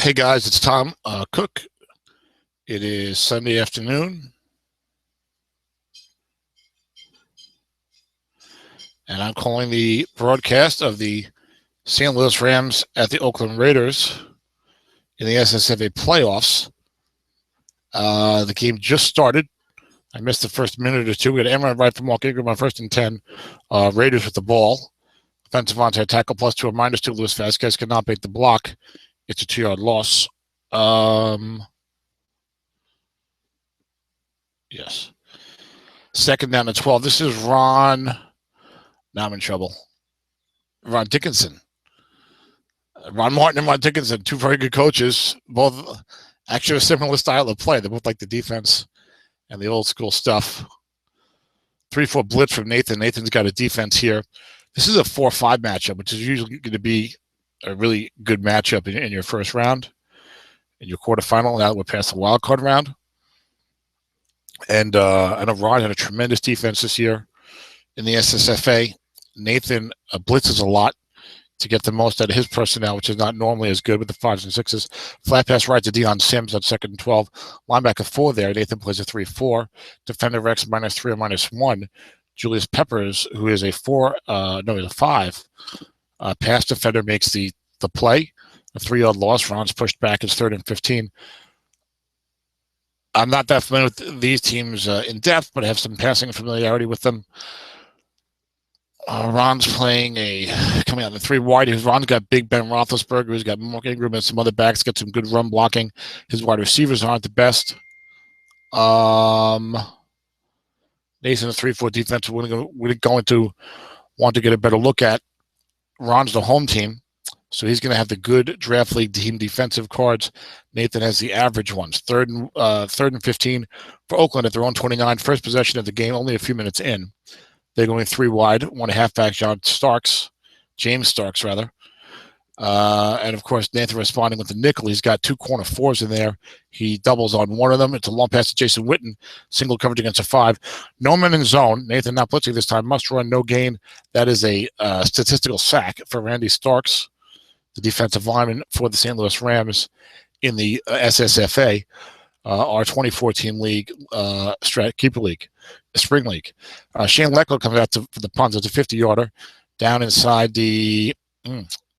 Hey guys, it's Tom Cook. It is Sunday afternoon, and I'm calling the broadcast of the St. Louis Rams at the Oakland Raiders in the SSFA playoffs. The game just started. I missed the first minute or two. We had Amron right from Mark Ingram on 1st and 10. Raiders with the ball. Offensive onside tackle +2 or -2. Luis Vasquez could not make the block. It's a 2-yard loss. Yes. Second down to 12. This is Ron. Now I'm in trouble. Ron Dickinson. Ron Martin and Ron Dickinson, two very good coaches, both actually a similar style of play. They both like the defense and the old school stuff. 3-4 blitz from Nathan. Nathan's got a defense here. This is a 4-5 matchup, which is usually going to be a really good matchup in your first round, in your quarterfinal. Now we're past the wild card round. And I know Ron had a tremendous defense this year in the SSFA. Nathan blitzes a lot to get the most out of his personnel, which is not normally as good with the 5s and 6s. Flat pass right to Deion Sims on 2nd and 12. Linebacker 4 there. Nathan plays a 3-4. Defender Rex -3 or -1. Julius Peppers, who is a 5. Pass defender makes the play. A 3-yard loss. Ron's pushed back. It's 3rd and 15. I'm not that familiar with these teams in depth, but I have some passing familiarity with them. Ron's coming out the 3 wide. Ron's got Big Ben Roethlisberger. He's got Mark Ingram and some other backs. Got some good run blocking. His wide receivers aren't the best. Nathan, a 3-4 defense, we're going to want to get a better look at. Ron's the home team, so he's going to have the good draft league team defensive cards. Nathan has the average ones. 3rd and 15 for Oakland at their own 29. First possession of the game, only a few minutes in. They're going 3 wide, 1 halfback, James Starks. And, of course, Nathan responding with the nickel. He's got 2 corner 4s in there. He doubles on one of them. It's a long pass to Jason Witten. Single coverage against a 5. No man in zone. Nathan not blitzing this time. Must run, no gain. That is a statistical sack for Randy Starks, the defensive lineman for the St. Louis Rams in the SSFA, our 2014 league, Strat-Keeper League, Spring League. Shane Leckler comes out for the punt. It's a 50-yarder down inside to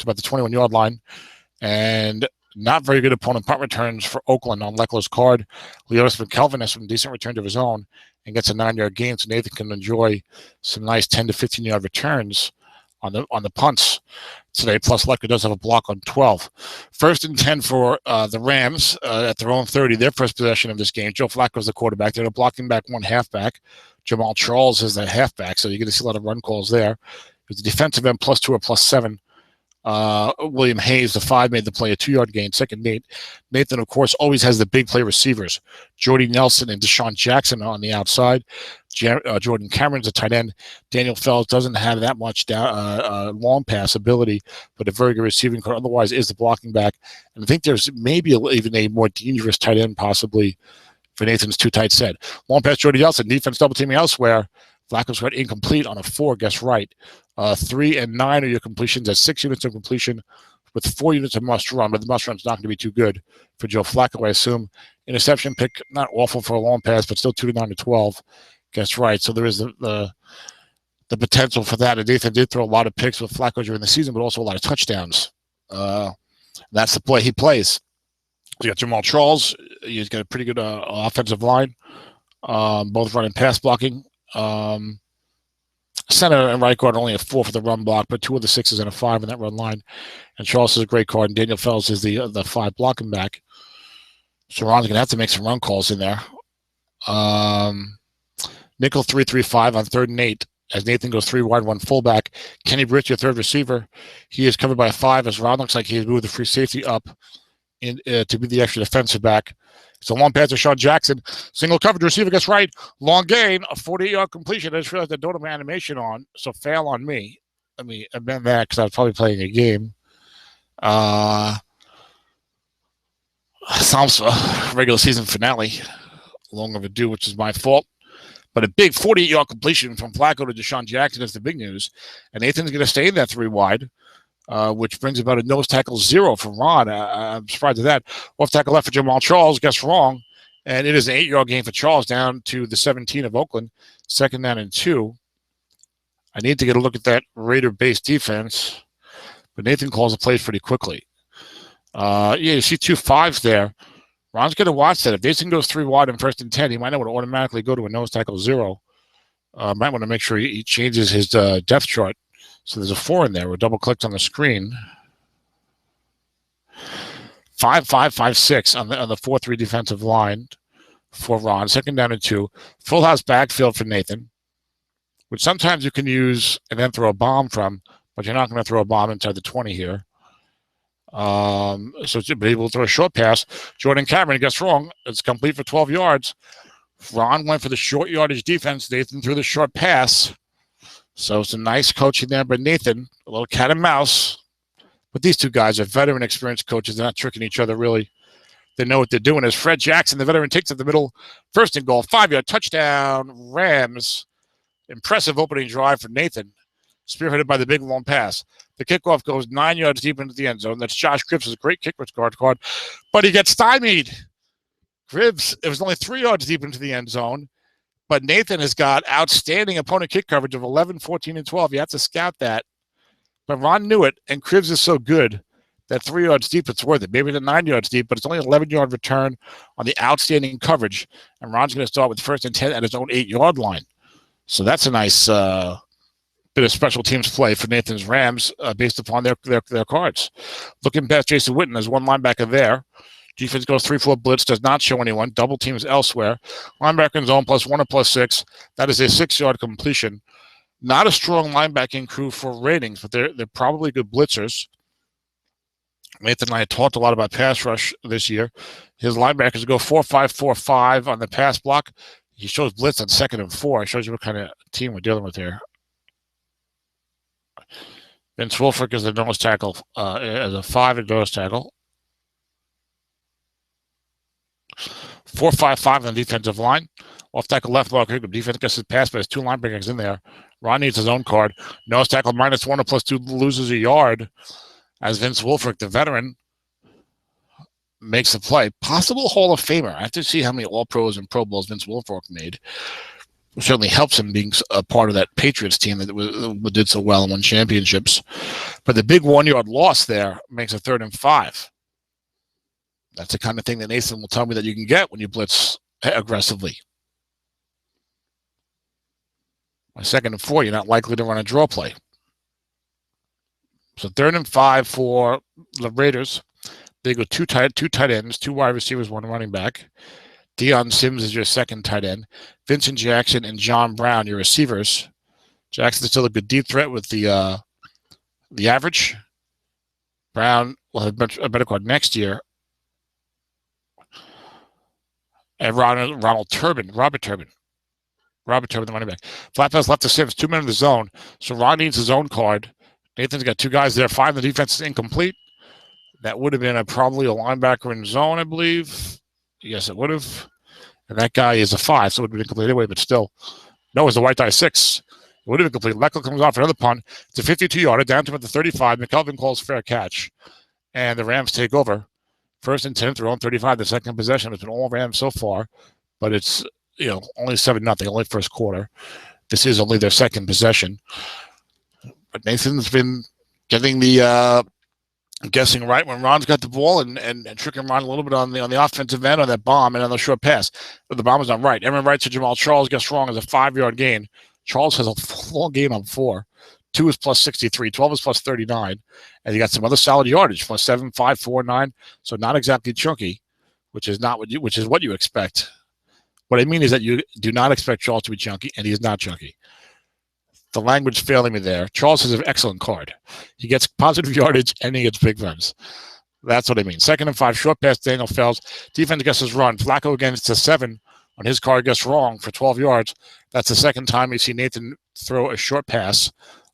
about the 21-yard line. And not very good opponent punt returns for Oakland on Leckler's card. Leotis McKelvin has some decent return to his own and gets a 9-yard gain, so Nathan can enjoy some nice 10 to 15-yard returns on the punts today. Plus, Leckler does have a block on 12. 1st and 10 for the Rams at their own 30. Their first possession of this game. Joe Flacco's the quarterback. They're blocking back 1 halfback. Jamal Charles is the halfback, so you're going to see a lot of run calls there. There's a defensive end +2 or +7. William Hayes, the 5, made the play, a 2-yard gain. 2nd and 8. Nathan, of course, always has the big play receivers. Jordy Nelson and Deshaun Jackson on the outside. Jordan Cameron's a tight end. Daniel Fells doesn't have that much long pass ability, but a very good receiving core. Otherwise, is the blocking back. And I think there's maybe even a more dangerous tight end possibly for Nathan's 2 tight set. Long pass, Jordy Nelson. Defense double teaming elsewhere. Flacco's got incomplete on a 4, guess right. 3 and 9 are your completions. That's 6 units of completion with 4 units of must run, but the must run's not going to be too good for Joe Flacco, I assume. Interception pick, not awful for a long pass, but still 2 to 9 to 12. Guess right. So there is the potential for that. And Nathan did throw a lot of picks with Flacco during the season, but also a lot of touchdowns. That's the play he plays. You got Jamal Charles. He's got a pretty good offensive line, both running pass blocking. Center and right guard only a 4 for the run block, but 2 of the 6s and a 5 in that run line. And Charles is a great card, and Daniel Fells is the 5 blocking back. So Ron's going to have to make some run calls in there. Nickel 3-3-5 on 3rd and 8 as Nathan goes 3 wide, 1 fullback. Kenny Britt, your 3rd receiver. He is covered by a 5 as Ron looks like he's moved the free safety up to be the extra defensive back. It's a long pass to Sean Jackson. Single coverage receiver gets right. Long gain, a 48-yard completion. I just realized I don't have my animation on, so fail on me. Let me amend that because I was probably playing a game. Sounds regular season finale. Long overdue, which is my fault. But a big 48-yard completion from Flacco to Deshaun Jackson is the big news. And Nathan's going to stay in that 3 wide. which brings about a nose tackle 0 for Ron. I'm surprised at that. Off tackle left for Jamal Charles, guess wrong. And it is an 8-yard gain for Charles down to the 17 of Oakland. 2nd down and 2. I need to get a look at that Raider-based defense, but Nathan calls the plays pretty quickly. Yeah, you see 2 5s there. Ron's going to watch that. If Nathan goes 3 wide in 1st and 10, he might not want to automatically go to a nose tackle 0. Might want to make sure he changes his depth chart. So there's a 4 in there. We'll double-click on the screen. 5-5-5-6 on the 4-3 defensive line for Ron. 2nd down and 2. Full house backfield for Nathan, which sometimes you can use and then throw a bomb from, but you're not going to throw a bomb inside the 20 here. So to be able to throw a short pass. Jordan Cameron gets wrong. It's complete for 12 yards. Ron went for the short yardage defense. Nathan threw the short pass. So it's a nice coaching there by Nathan. A little cat and mouse. But these two guys are veteran experienced coaches. They're not tricking each other, really. They know what they're doing. As Fred Jackson, the veteran, takes it the middle. 1st and goal. 5-yard touchdown. Rams. Impressive opening drive for Nathan. Spearheaded by the big long pass. The kickoff goes 9 yards deep into the end zone. That's Josh Cribbs' great kick return card. But he gets stymied. Cribbs, it was only 3 yards deep into the end zone. But Nathan has got outstanding opponent kick coverage of 11, 14, and 12. You have to scout that. But Ron knew it, and Cribbs is so good that 3 yards deep, it's worth it. Maybe the 9 yards deep, but it's only an 11-yard return on the outstanding coverage. And Ron's going to start with 1st and 10 at his own 8-yard line. So that's a nice bit of special teams play for Nathan's Rams based upon their cards. Looking past Jason Witten, there's one linebacker there. Defense goes 3-4 blitz, does not show anyone. Double teams elsewhere. Linebacker in zone +1 or +6. That is a 6-yard completion. Not a strong linebacking crew for ratings, but they're probably good blitzers. Nathan and I had talked a lot about pass rush this year. His linebackers go 4-5-4-5 on the pass block. He shows blitz on 2nd and 4. It shows you what kind of team we're dealing with here. Vince Wilfork is the nose tackle, as a 5 and nose tackle. 4-5-5 on the defensive line. Off tackle left blocker. Defense gets his pass, but there's 2 linebackers in there. Ron needs his own card. Nose tackle -1 or +2 loses a yard as Vince Wilfork, the veteran, makes the play. Possible Hall of Famer. I have to see how many All-Pros and Pro Bowls Vince Wilfork made. It certainly helps him being a part of that Patriots team that did so well and won championships. But the big 1-yard loss there makes a 3rd and 5. That's the kind of thing that Nathan will tell me that you can get when you blitz aggressively. By 2nd and 4, you're not likely to run a draw play. So 3rd and 5 for the Raiders. They go two tight ends, 2 wide receivers, 1 running back. Deion Sims is your 2nd tight end. Vincent Jackson and John Brown, your receivers. Jackson's still a good deep threat with the average. Brown will have a better card next year. And Robert Turbin, the running back. Flat pass left to Sims, 2 men in the zone. So Ron needs his own card. Nathan's got 2 guys there. 5 in the defense is incomplete. That would have been probably a linebacker in zone, I believe. Yes, it would have. And that guy is a 5, so it would have been incomplete anyway, but still. No, it's the white die 6. It would have been complete. Leclerc comes off for another punt. It's a 52-yarder down to about the 35. McKelvin calls fair catch. And the Rams take over. 1st and 10, their own 35. The second possession has been all Rams so far, but it's only 7-0, only first quarter. This is only their second possession. But Nathan's been getting the guessing right when Ron's got the ball and tricking Ron a little bit on the offensive end on that bomb and on the short pass. But the bomb is not right. Aaron Wright to Jamal Charles gets wrong as a 5-yard gain. Charles has a full gain on 4. 2 is +63. 12 is +39. And you got some other solid yardage, +7, 5, 4, 9. So not exactly chunky, which is what you expect. What I mean is that you do not expect Charles to be chunky, and he is not chunky. The language failing me there. Charles has an excellent card. He gets positive yardage, and he gets big runs. That's what I mean. 2nd and 5, short pass, Daniel Fells. Defense gets his run. Flacco against the 7 on his card gets wrong for 12 yards. That's the second time you see Nathan throw a short pass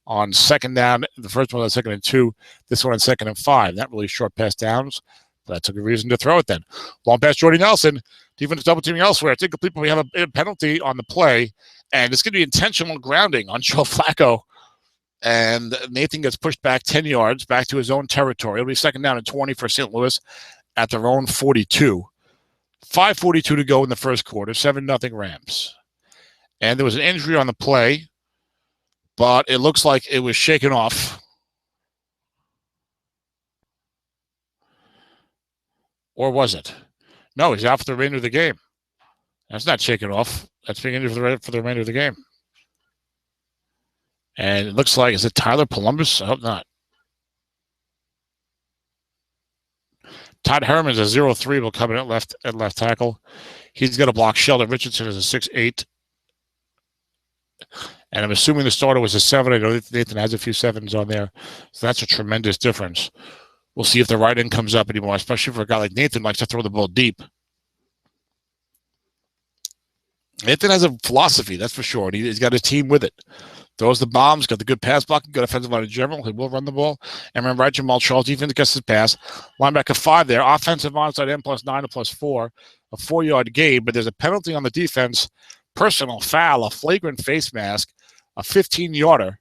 on 2nd down. The first one on 2nd and 2. This one on 2nd and 5. Not really short pass downs. But that's a good reason to throw it then. Long pass, Jordy Nelson. Defense double teaming elsewhere. It's incomplete, but we have a penalty on the play. And it's going to be intentional grounding on Joe Flacco. And Nathan gets pushed back 10 yards back to his own territory. It'll be second down and 20 for St. Louis at their own 42. 5:42 to go in the first quarter, 7-0 Rams. And there was an injury on the play, but it looks like it was shaken off. Or was it? No, he's out for the remainder of the game. That's not shaken off. That's being injured for the remainder of the game. And it looks like, is it Tyler Columbus? I hope not. Todd Herman's a 0-3 will come in at left tackle. He's going to block Sheldon Richardson as a 6'8". And I'm assuming the starter was a 7. I know Nathan has a few 7s on there. So that's a tremendous difference. We'll see if the right end comes up anymore, especially for a guy like Nathan who likes to throw the ball deep. Nathan has a philosophy, that's for sure, and he's got his team with it. Throws the bombs, got the good pass blocking, good offensive line in general. He will run the ball. And remember, right, Jamal Charles, defense gets his pass. Linebacker 5 there. Offensive onside end +9 or +4. A 4-yard gain, but there's a penalty on the defense. Personal foul, a flagrant face mask, a 15-yarder.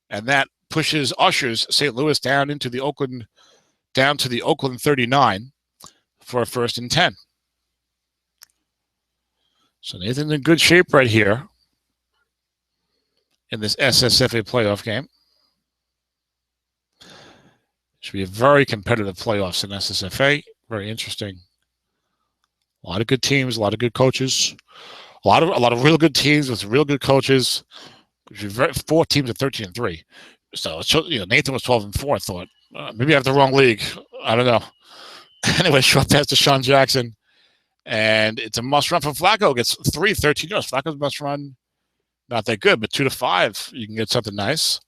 And that ushers St. Louis down to the Oakland 39 for a 1st and 10. So Nathan's in good shape right here in this SSFA playoff game. Should be a very competitive playoffs in SSFA. Very interesting. A lot of good teams, a lot of good coaches, a lot of real good teams with real good coaches. 4 teams at 13-3. So Nathan was 12-4. I thought maybe I have the wrong league. I don't know. Anyway, short pass to Sean Jackson, and it's a must run for Flacco. Gets 13 yards. Flacco's must run. Not that good, but 2 to 5, you can get something nice.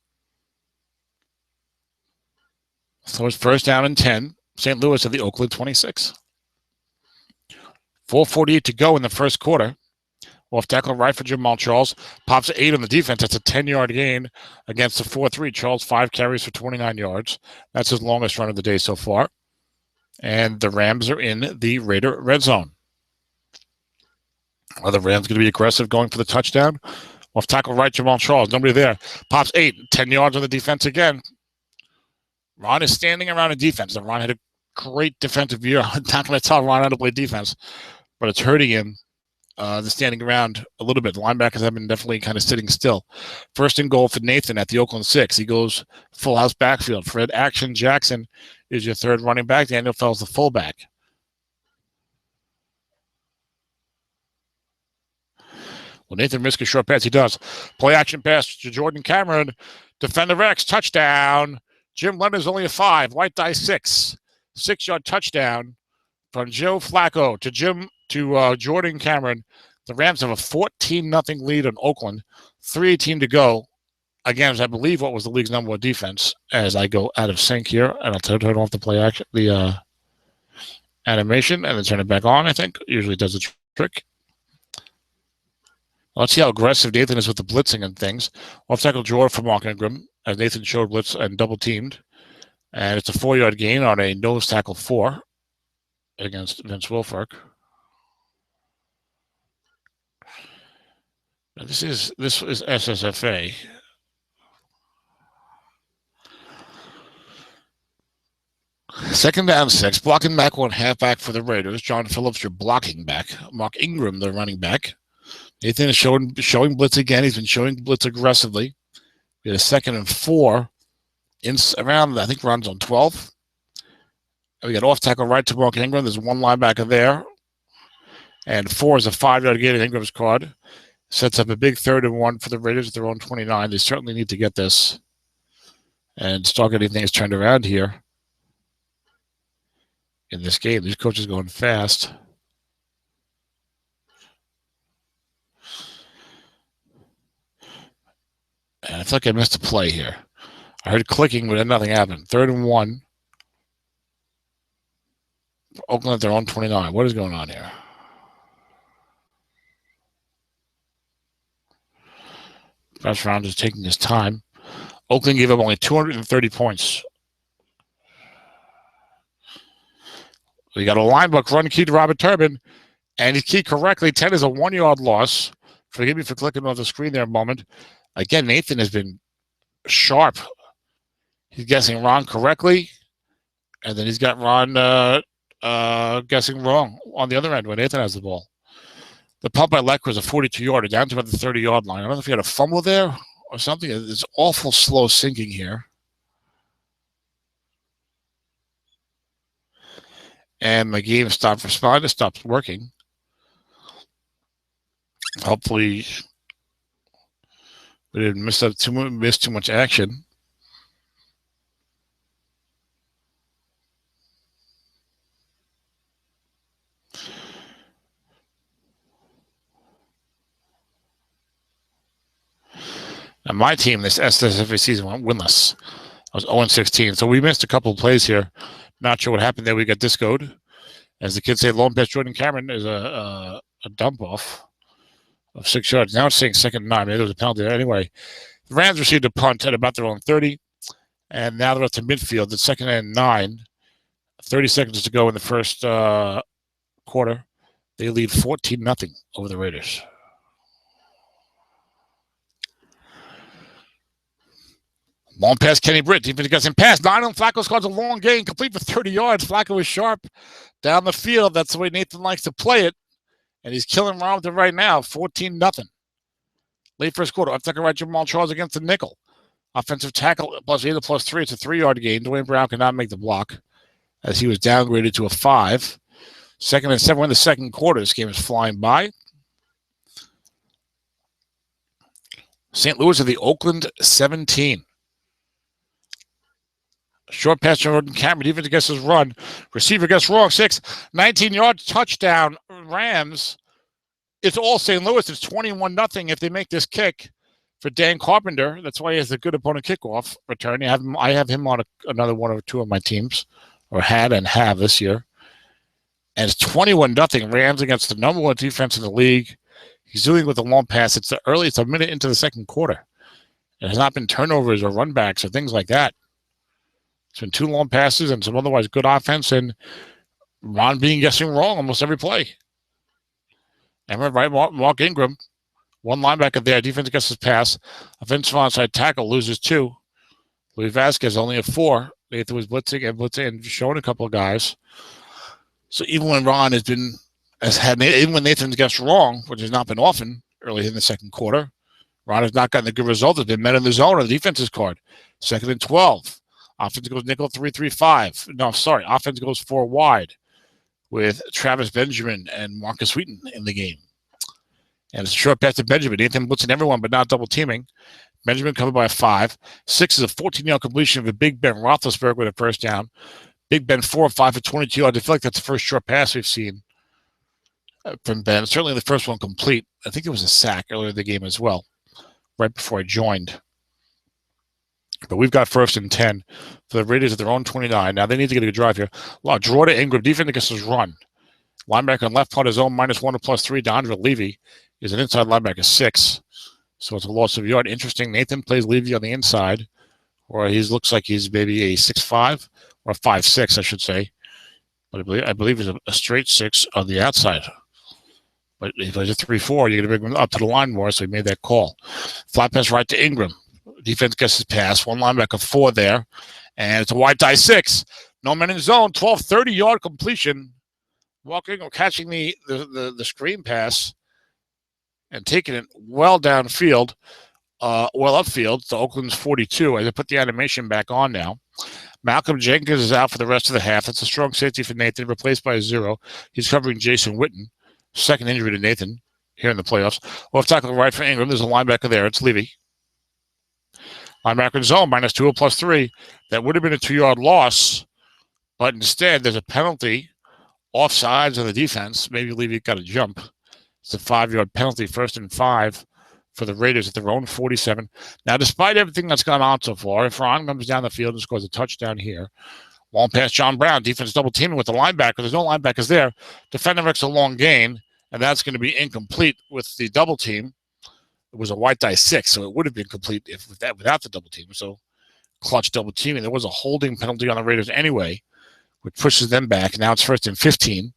So it's 1st down and 10. St. Louis at the Oakland 26. 4:48 to go in the first quarter. Off tackle right for Jamal Charles. Pops 8 on the defense. That's a 10-yard gain against the 4-3. Charles 5 carries for 29 yards. That's his longest run of the day so far. And the Rams are in the Raider red zone. Are the Rams going to be aggressive going for the touchdown? Off tackle right, Jamal Charles. Nobody there. Pops 8. 10 yards on the defense again. Ron is standing around a defense. Ron had a great defensive year. I'm not going to tell Ron how to play defense, but it's hurting him. The standing around a little bit. The linebackers have been definitely kind of sitting still. 1st and goal for Nathan at the Oakland 6. He goes full house backfield. Fred Action Jackson is your 3rd running back. Daniel Fells the fullback. Well, Nathan risks a short pass. He does. Play action pass to Jordan Cameron. Defender X, touchdown. Jim Leonard's only a 5. White die 6. 6-yard touchdown from Joe Flacco to Jordan Cameron. The Rams have a 14-0 lead on Oakland. 3:18 to go. Again, I believe what was the league's number 1 defense as I go out of sync here. And I'll turn off the play action, the animation, and then turn it back on, I think. Usually does the trick. Let's see how aggressive Nathan is with the blitzing and things. Off tackle draw for Mark Ingram, as Nathan showed blitz and double teamed. And it's a 4-yard gain on a nose tackle 4 against Vince Wilfork. Now this is SSFA. Second down 6. Blocking back 1 halfback for the Raiders. John Phillips, your blocking back. Mark Ingram, the running back. Nathan is showing blitz again. He's been showing blitz aggressively. We had a 2nd and 4 around, I think, runs on 12. And we got off tackle right to Mark Ingram. There's 1 linebacker there. And 4 is a 5-yard gain at Ingram's card. Sets up a big 3rd and 1 for the Raiders at their own 29. They certainly need to get this and start getting things turned around here in this game. These coaches going fast. And I feel like I missed a play here. I heard clicking, but then nothing happened. 3rd and 1. Oakland at their own 29. What is going on here? First round is taking his time. Oakland gave up only 230 points. We got a linebook run key to Robert Turbin, and he keyed correctly. 10 is a 1-yard loss. Forgive me for clicking off the screen there a moment. Again, Nathan has been Sharp. He's guessing Ron correctly, and then he's got Ron guessing wrong on the other end when Nathan has the ball. The punt by Leck was a 42-yarder down to about the 30-yard line. I don't know if he had a fumble there or something. It's awful slow sinking here. And my game stopped responding. It stopped working. Hopefully, we didn't miss too much action. And my team this SSFA season went winless. I was 0-16, so we missed a couple of plays here. Not sure what happened there. We got discoed. As the kids say, long pass Jordan Cameron is a dump off of 6 yards. Now it's saying 2nd and 9. Maybe there was a penalty there. Anyway, the Rams received a punt at about their own 30, and now they're up to midfield at 2nd and 9. 30 seconds to go in the first quarter. They lead 14-0 over the Raiders. Long pass, Kenny Britt. Defense gets him pass. 9 on Flacco scores a long gain, complete for 30 yards. Flacco is sharp down the field. That's the way Nathan likes to play it. And he's killing Ron with it right now. 14-0. Late first quarter. Up second right, Jamal Charles against the nickel. Offensive tackle +8 to +3. It's a 3-yard gain. Dwayne Brown cannot make the block as he was downgraded to a 5. 2nd and 7. We're in the second quarter. This game is flying by. St. Louis of the Oakland 17. Short pass to Jordan Cameron. Defense against his run. Receiver gets wrong. 6. 19-yard touchdown. Rams. It's all St. Louis. It's 21-0 if they make this kick for Dan Carpenter. That's why he has a good opponent kickoff return. I have him on another one or two of my teams, or had and have this year. And it's 21-0. Rams against the number 1 defense in the league. He's doing it with a long pass. It's a minute into the second quarter. It has not been turnovers or runbacks or things like that. It's been 2 long passes and some otherwise good offense, and Ron being guessing wrong almost every play. And right, Mark Ingram, 1 linebacker there. Defense gets his pass. Offensive onside tackle loses 2. Louis Vasquez only a 4. Nathan was blitzing and showing a couple of guys. So even when Ron even when Nathan gets wrong, which has not been often early in the second quarter, Ron has not gotten a good result. Has been met in the zone on the defense's card. 2nd and 12. Offense goes nickel 3-3-5. No, sorry. Offense goes 4 wide with Travis Benjamin and Marcus Wheaton in the game. And it's a short pass to Benjamin. Nathan blitzing everyone, but not double teaming. Benjamin covered by a 5. 6 is a 14-yard completion of a Big Ben Roethlisberger with a first down. Big Ben 4 of 5 for 22 yards. I feel like that's the first short pass we've seen from Ben. Certainly the first one complete. I think it was a sack earlier in the game as well, right before I joined. But we've got 1st and 10 for the Raiders at their own 29. Now they need to get a good drive here. Draw to Ingram. Defense against his run. Linebacker on left part of zone, -1 to +3. DeAndre Levy is an inside linebacker 6. So it's a loss of yard. Interesting. Nathan plays Levy on the inside, or he looks like he's maybe a 6'5", or a 5'6", I should say. But I believe he's a straight 6 on the outside. But if he's a 3'4", you're going to bring him up to the line more, so he made that call. Flat pass right to Ingram. Defense gets his pass. 1 linebacker 4 there. And it's a wide die 6. No man in zone. 12, 30-yard completion. Walking or catching the screen pass and taking it well downfield, well upfield to Oakland's 42. As I put the animation back on now. Malcolm Jenkins is out for the rest of the half. That's a strong safety for Nathan, replaced by a 0. He's covering Jason Witten. 2nd injury to Nathan here in the playoffs. Left tackle right for Ingram. There's a linebacker there. It's Levy. Linebacker in zone, -2 to +3. That would have been a 2-yard loss, but instead there's a penalty offsides on the defense. Maybe Levy got a jump. It's a 5-yard penalty, 1st and 5 for the Raiders at their own 47. Now, despite everything that's gone on so far, if Ron comes down the field and scores a touchdown here, long pass John Brown, defense double teaming with the linebacker. There's no linebackers there. Defender makes a long gain, and that's going to be incomplete with the double team. It was a white die 6, so it would have been complete without the double team. So clutch double teaming. There was a holding penalty on the Raiders anyway, which pushes them back. Now it's 1st and 15.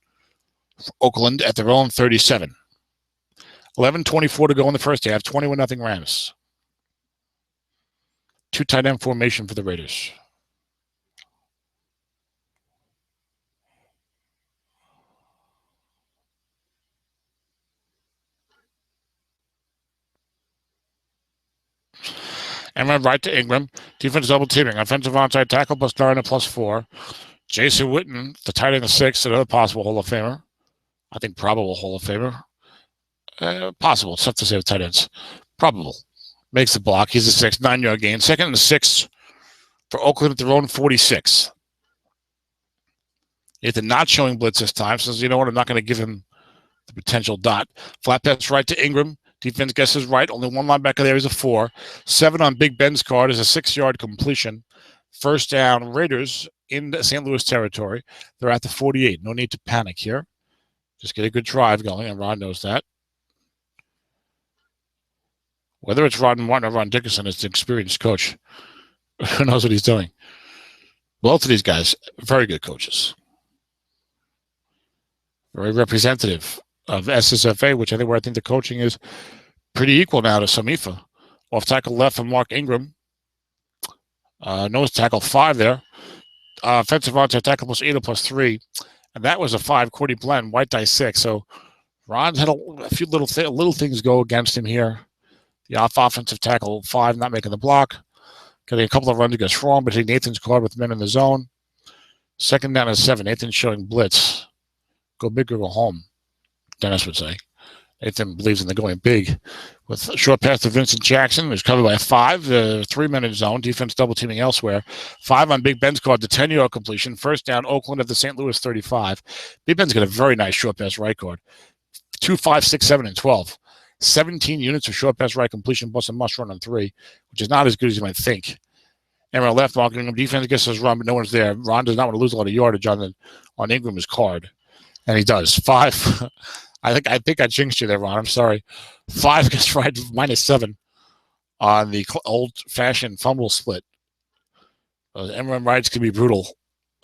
Oakland at their own 37. 11:24 to go in the first half. 21-0 Rams. Two tight end formation for the Raiders. And run right to Ingram. Defense double teaming. Offensive onside tackle plus Darna plus 4. Jason Witten, the tight end of 6, another possible Hall of Famer. I think probable Hall of Famer. Possible. It's tough to say with tight ends. Probable. Makes the block. He's a 6, 9-yard gain. Second and 6 for Oakland at their own 46. Nathan not showing blitz this time. Says, you know what, I'm not going to give him the potential dot. Flat pass right to Ingram. Defense guesses right. Only one linebacker there is a 4. 7 on Big Ben's card is a 6-yard completion. First down, Raiders in the St. Louis territory. They're at the 48. No need to panic here. Just get a good drive going, and Ron knows that. Whether it's Ron Martin or Ron Dickerson, it's an experienced coach who knows what he's doing. Both of these guys, very good coaches. Very representative of SSFA, which I think the coaching is pretty equal now to SAMIFA. Off tackle left from Mark Ingram. Nose tackle 5 there. Offensive onside tackle plus 8 or plus 3. And that was a 5. Cordy Blend, white die 6. So Ron's had a few little things go against him here. The offensive tackle 5 not making the block. Getting a couple of runs against wrong, but hitting Nathan's card with men in the zone. Second down and 7. Nathan's showing blitz. Go big or go home, Dennis would say. Nathan believes in the going big. With a short pass to Vincent Jackson, who's covered by 5. 3-minute zone. Defense double teaming elsewhere. 5 on Big Ben's card, the 10-yard completion. First down, Oakland at the St. Louis 35. Big Ben's got a very nice short pass right card. 2, 5, 6, 7, and 12. 17 units of short pass right completion plus a must run on 3, which is not as good as you might think. And on left, Mark Ingram, defense gets his run, but no one's there. Ron does not want to lose a lot of yardage on Ingram's card. And he does. 5. I think I jinxed you there, Ron. I'm sorry. 5 gets right -7 on the old-fashioned fumble split. MRM rides can be brutal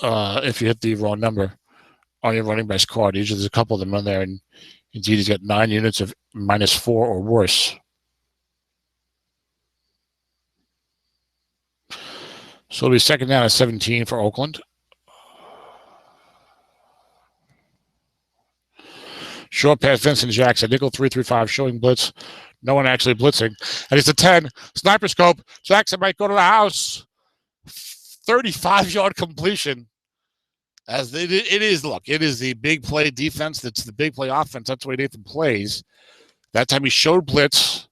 if you hit the wrong number on your running back's card. Usually there's a couple of them on there, and indeed he's got 9 units of -4 or worse. So it'll be second down at 17 for Oakland. Short pass, Vincent Jackson. Nickel 3-3-5 showing blitz. No one actually blitzing. And it's a 10. Sniper scope. Jackson might go to the house. 35-yard completion. As it is, look, it is the big play defense. That's the big play offense. That's the way Nathan plays. That time he showed blitz,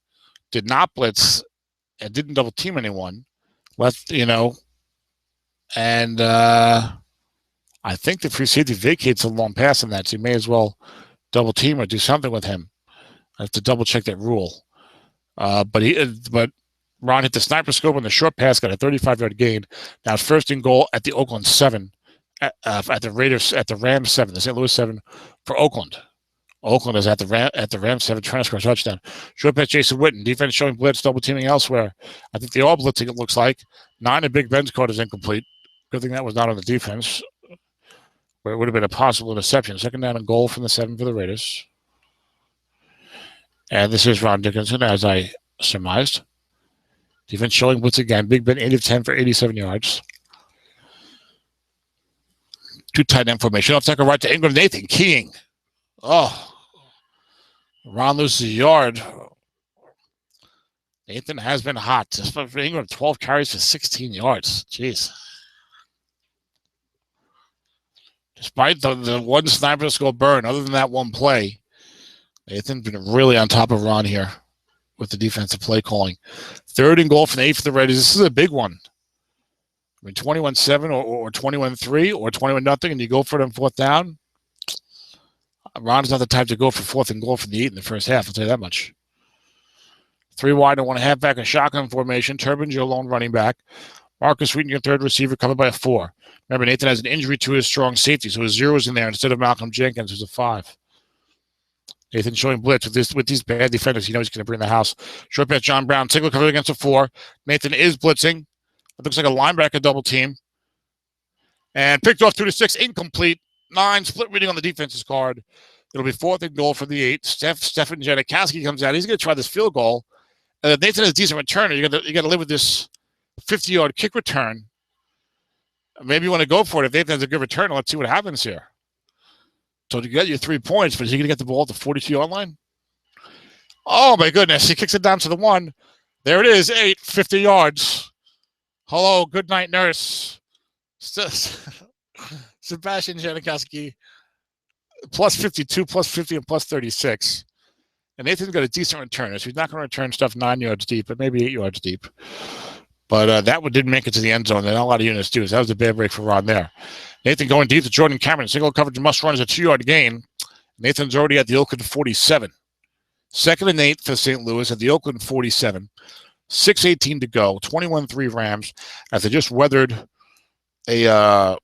did not blitz, and didn't double team anyone. And I think the free safety vacates a long pass on that, so you may as well double team or do something with him. I have to double check that rule. But Ron hit the sniper scope on the short pass, got a 35-yard gain. Now it's first and goal at the Oakland 7, at the Rams 7, the St. Louis 7 for Oakland. Oakland is at the Rams 7, trying to score a touchdown. Short pass, Jason Witten. Defense showing blitz, double teaming elsewhere. I think they all blitzing, it looks like. 9 of Big Ben's card is incomplete. Good thing that was not on the defense. But it would have been a possible interception. Second down and goal from the 7 for the Raiders. And this is Ron Dickinson, as I surmised. Defense showing blitz again. Big Ben 8 of 10 for 87 yards. 2 tight end formation. Off tackle right to Ingram. Nathan keying. Oh. Ron loses a yard. Nathan has been hot. Just for Ingram, 12 carries for 16 yards. Jeez. Despite the one sniper score burn, other than that one play, Nathan's been really on top of Ron here with the defensive play calling. Third and goal from the 8 for the Raiders. This is a big one. I mean, 21-7 or 21-3 or 21-0, and you go for it on fourth down. Ron's not the type to go for fourth and goal from the 8 in the first half, I'll tell you that much. 3 wide and 1 halfback, a shotgun formation. Turbin's your lone running back. Marcus Wheaton, your third receiver, covered by a 4. Remember, Nathan has an injury to his strong safety, so his 0 is in there instead of Malcolm Jenkins, who's a 5. Nathan showing blitz with these bad defenders. He knows he's going to bring the house. Short pass, John Brown. Single covered against a 4. Nathan is blitzing. It looks like a linebacker double team. And picked off through the 6. Incomplete. 9. Split reading on the defense's card. It'll be fourth and goal for the 8. Stefan Janikowski comes out. He's going to try this field goal. Nathan is a decent returner. You got to live with this 50-yard kick return. Maybe you want to go for it if Nathan has a good return. Let's see what happens here. So you get your 3 points, but is he going to get the ball at the 42-yard line? Oh, my goodness. He kicks it down to the 1. There it is, 50 yards. Hello, good night, nurse. Sebastian Janikowski, plus 52, plus 50, and plus 36. And Nathan's got a decent returner, so he's not going to return stuff 9 yards deep, but maybe 8 yards deep. But that one didn't make it to the end zone. Not a lot of units do. So that was a bad break for Ron there. Nathan going deep to Jordan Cameron. Single coverage must run as a 2-yard gain. Nathan's already at the Oakland 47. 2nd and 8 for St. Louis at the Oakland 47. 6:18 to go. 21-3 Rams as they just weathered a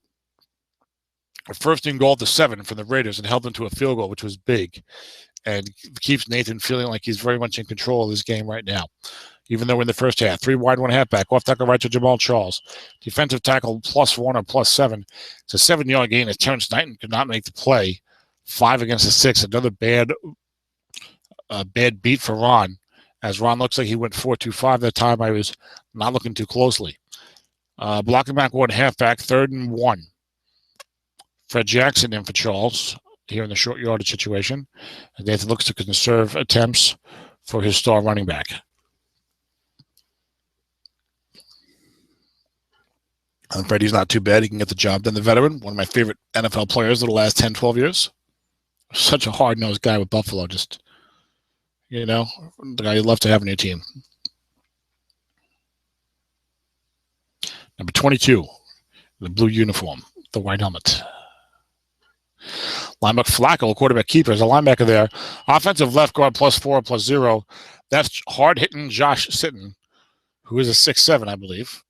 first and goal to 7 from the Raiders and held them to a field goal, which was big. And keeps Nathan feeling like he's very much in control of this game right now. Even though we're in the first half. 3 wide, 1 halfback. Off tackle right to Jamal Charles. Defensive tackle +1 or +7. It's a 7-yard gain as Terrence Knighton could not make the play. 5 against the 6. Another bad beat for Ron. As Ron looks like he went 4-2-5 that time. I was not looking too closely. Blocking back 1 halfback. 3rd and 1. Fred Jackson in for Charles here in the short yardage situation. And Nathan looks to conserve attempts for his star running back. And Freddie's not too bad. He can get the job done. The veteran, one of my favorite NFL players of the last 10, 12 years. Such a hard-nosed guy with Buffalo. Just, the guy you love to have on your team. Number 22, the blue uniform, the white helmet. Linebacker Flacco, quarterback keeper, is a linebacker there. Offensive left guard +4, +0. That's hard-hitting Josh Sitton, who is a 6'7", I believe.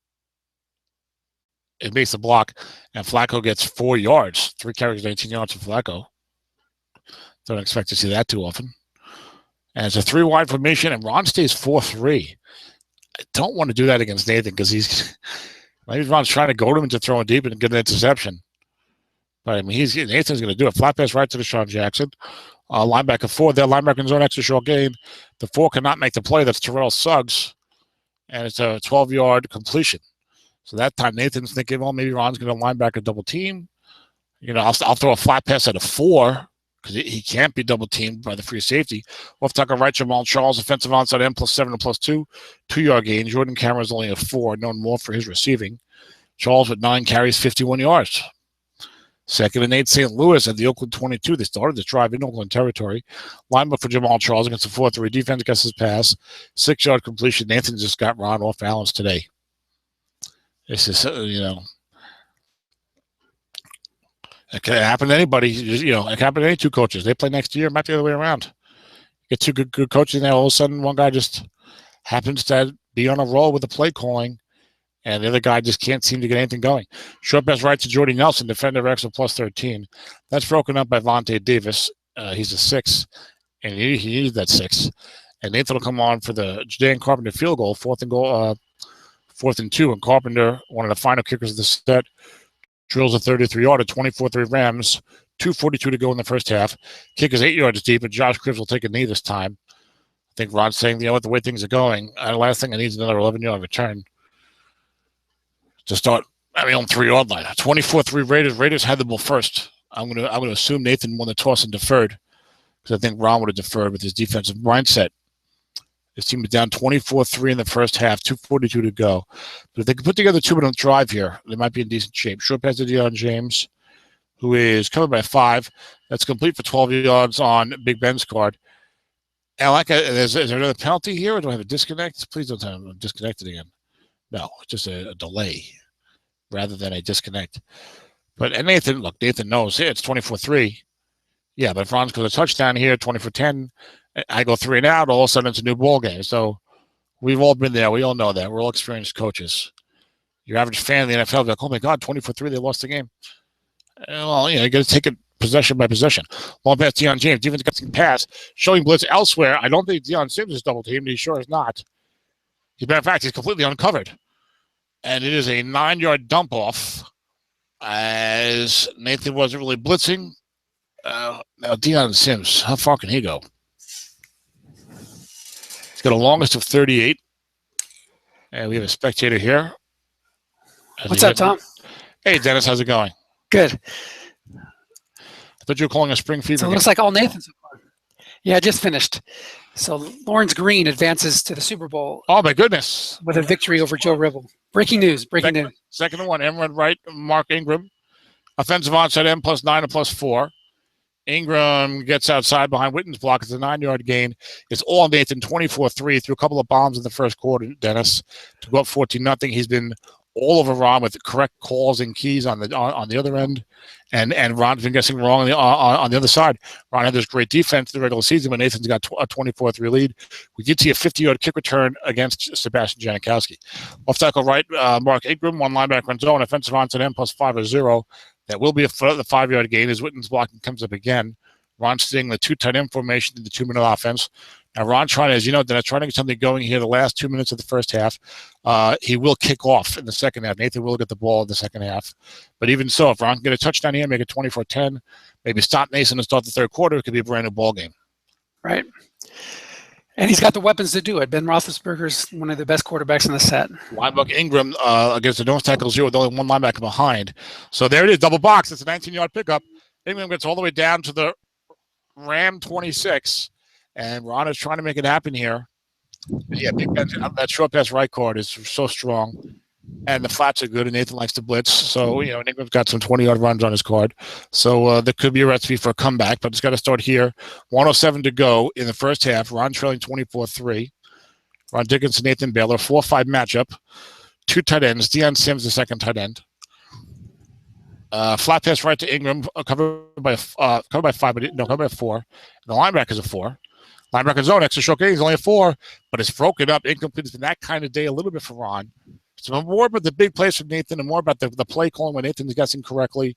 It makes the block, and Flacco gets 4 yards. 3 carries, 19 yards for Flacco. Don't expect to see that too often. And it's a 3 wide formation, and Ron stays 4-3. I don't want to do that against Nathan because maybe Ron's trying to goad him into throwing deep and get an interception. But I mean, Nathan's going to do it. Flat pass right to Deshaun Jackson. Linebacker 4 there. Linebacker in zone extra short gain. The 4 cannot make the play. That's Terrell Suggs. And it's a 12-yard completion. So that time Nathan's thinking, well, maybe Ron's going to linebacker double team. I'll throw a flat pass at a 4 because he can't be double teamed by the free safety. Off tackle right, Jamal Charles, offensive onside end +7 and +2. 2-yard gain. Jordan Cameron's only a 4, known more for his receiving. Charles with 9 carries, 51 yards. 2nd and 8, St. Louis at the Oakland 22. They started the drive in Oakland territory. Linebacker for Jamal Charles against the 4-3. Defense against his pass. 6-yard completion. Nathan just got Ron off balance today. This is, it can happen to anybody. It can happen to any 2 coaches. They play next year. It might be the other way around. Get 2 good coaches in there. All of a sudden, one guy just happens to be on a roll with the play calling, and the other guy just can't seem to get anything going. Short pass right to Jordy Nelson, defender X of +13. That's broken up by Vontae Davis. He's a 6, and he needs that 6. And Nathan will come on for the Jadaean Carpenter field goal, 4th and 2. And Carpenter, one of the final kickers of the set, drills a 33-yarder, 24-3 Rams, 2:42 to go in the first half. Kick is 8 yards deep, and Josh Cribbs will take a knee this time. I think Ron's saying, the way things are going, the last thing I need is another 11-yard return to start on my own 3-yard line. 24-3 Raiders. Raiders had the ball first. I'm gonna assume Nathan won the toss and deferred because I think Ron would have deferred with his defensive mindset. His team is down 24-3 in the first half, 2:42 to go. But if they can put together a 2-minute drive here, they might be in decent shape. Short pass to Deion James, who is covered by 5. That's complete for 12 yards on Big Ben's card. And is there another penalty here, or do I have a disconnect? Please don't tell me I'm disconnected again. No, just a delay rather than a disconnect. But Nathan knows it's 24-3. Yeah, but if Ron's got a touchdown here, 24-10, I go 3 and out, all of a sudden it's a new ball game. So we've all been there. We all know that. We're all experienced coaches. Your average fan of the NFL will be like, oh, my God, 24-3, they lost the game. Well, you got to take it possession by possession. Long pass, Deion James. Defense gets the pass. Showing blitz elsewhere. I don't think Deion Sims is double teamed. He sure is not. As a matter of fact, he's completely uncovered. And it is a 9-yard dump off as Nathan wasn't really blitzing. Now, Deion Sims, how far can he go? He's got a longest of 38. And we have a spectator here. What's up, Tom? Hey, Dennis, how's it going? Good. I thought you were calling a spring fever. So it looks like all Nathan's. Yeah, just finished. So Lawrence Green advances to the Super Bowl. Oh, my goodness. With a victory over Joe Ribble. Breaking news. Second and 1. Everyone right. Mark Ingram. Offensive onside M +9 and +4. Ingram gets outside behind Witten's block. It's a 9-yard gain. It's all Nathan, 24-3, through a couple of bombs in the first quarter, Dennis, to go up 14-0. He's been all over Ron with the correct calls and keys on the other end, and Ron's been guessing wrong on the other side. Ron had this great defense in the regular season, but Nathan's got a 24-3 lead. We did see a 50-yard kick return against Sebastian Janikowski. Off tackle right, Mark Ingram, one linebacker in zone, offensive onside M +5 or 0. That will be the 5-yard gain as Witten's blocking comes up again. Ron's seeing the 2 tight end formation in the 2-minute offense. Now, Ron trying to, as you know, trying to get something going here the last 2 minutes of the first half. He will kick off in the second half. Nathan will get the ball in the second half. But even so, if Ron can get a touchdown here, make it 24-10, maybe stop Nathan and start the third quarter, it could be a brand new ball game. Right. And he's got the weapons to do it. Ben Roethlisberger's one of the best quarterbacks in the set. Linebacker Ingram against the nose tackle 0 with only one linebacker behind. So there it is, double box. It's a 19-yard pickup. Ingram gets all the way down to the Ram 26, and Ron is trying to make it happen here. Yeah, Big Ben, that short pass right guard is so strong, and the flats are good, and Nathan likes to blitz. So, Ingram's got some 20-yard runs on his card. So there could be a recipe for a comeback, but it's got to start here. 1:07 to go in the first half. Ron trailing 24-3. Ron Dickinson, Nathan Baylor, 4-5 matchup. 2 tight ends. Deion Sims, the second tight end. Flat pass right to Ingram, covered by 5, but no, covered by 4. The linebacker's a 4. Linebacker zone, extra short gain, he's only a 4, but it's broken up, incomplete. It's been that kind of day a little bit for Ron. So more about the big plays from Nathan and more about the play calling when Nathan's guessing correctly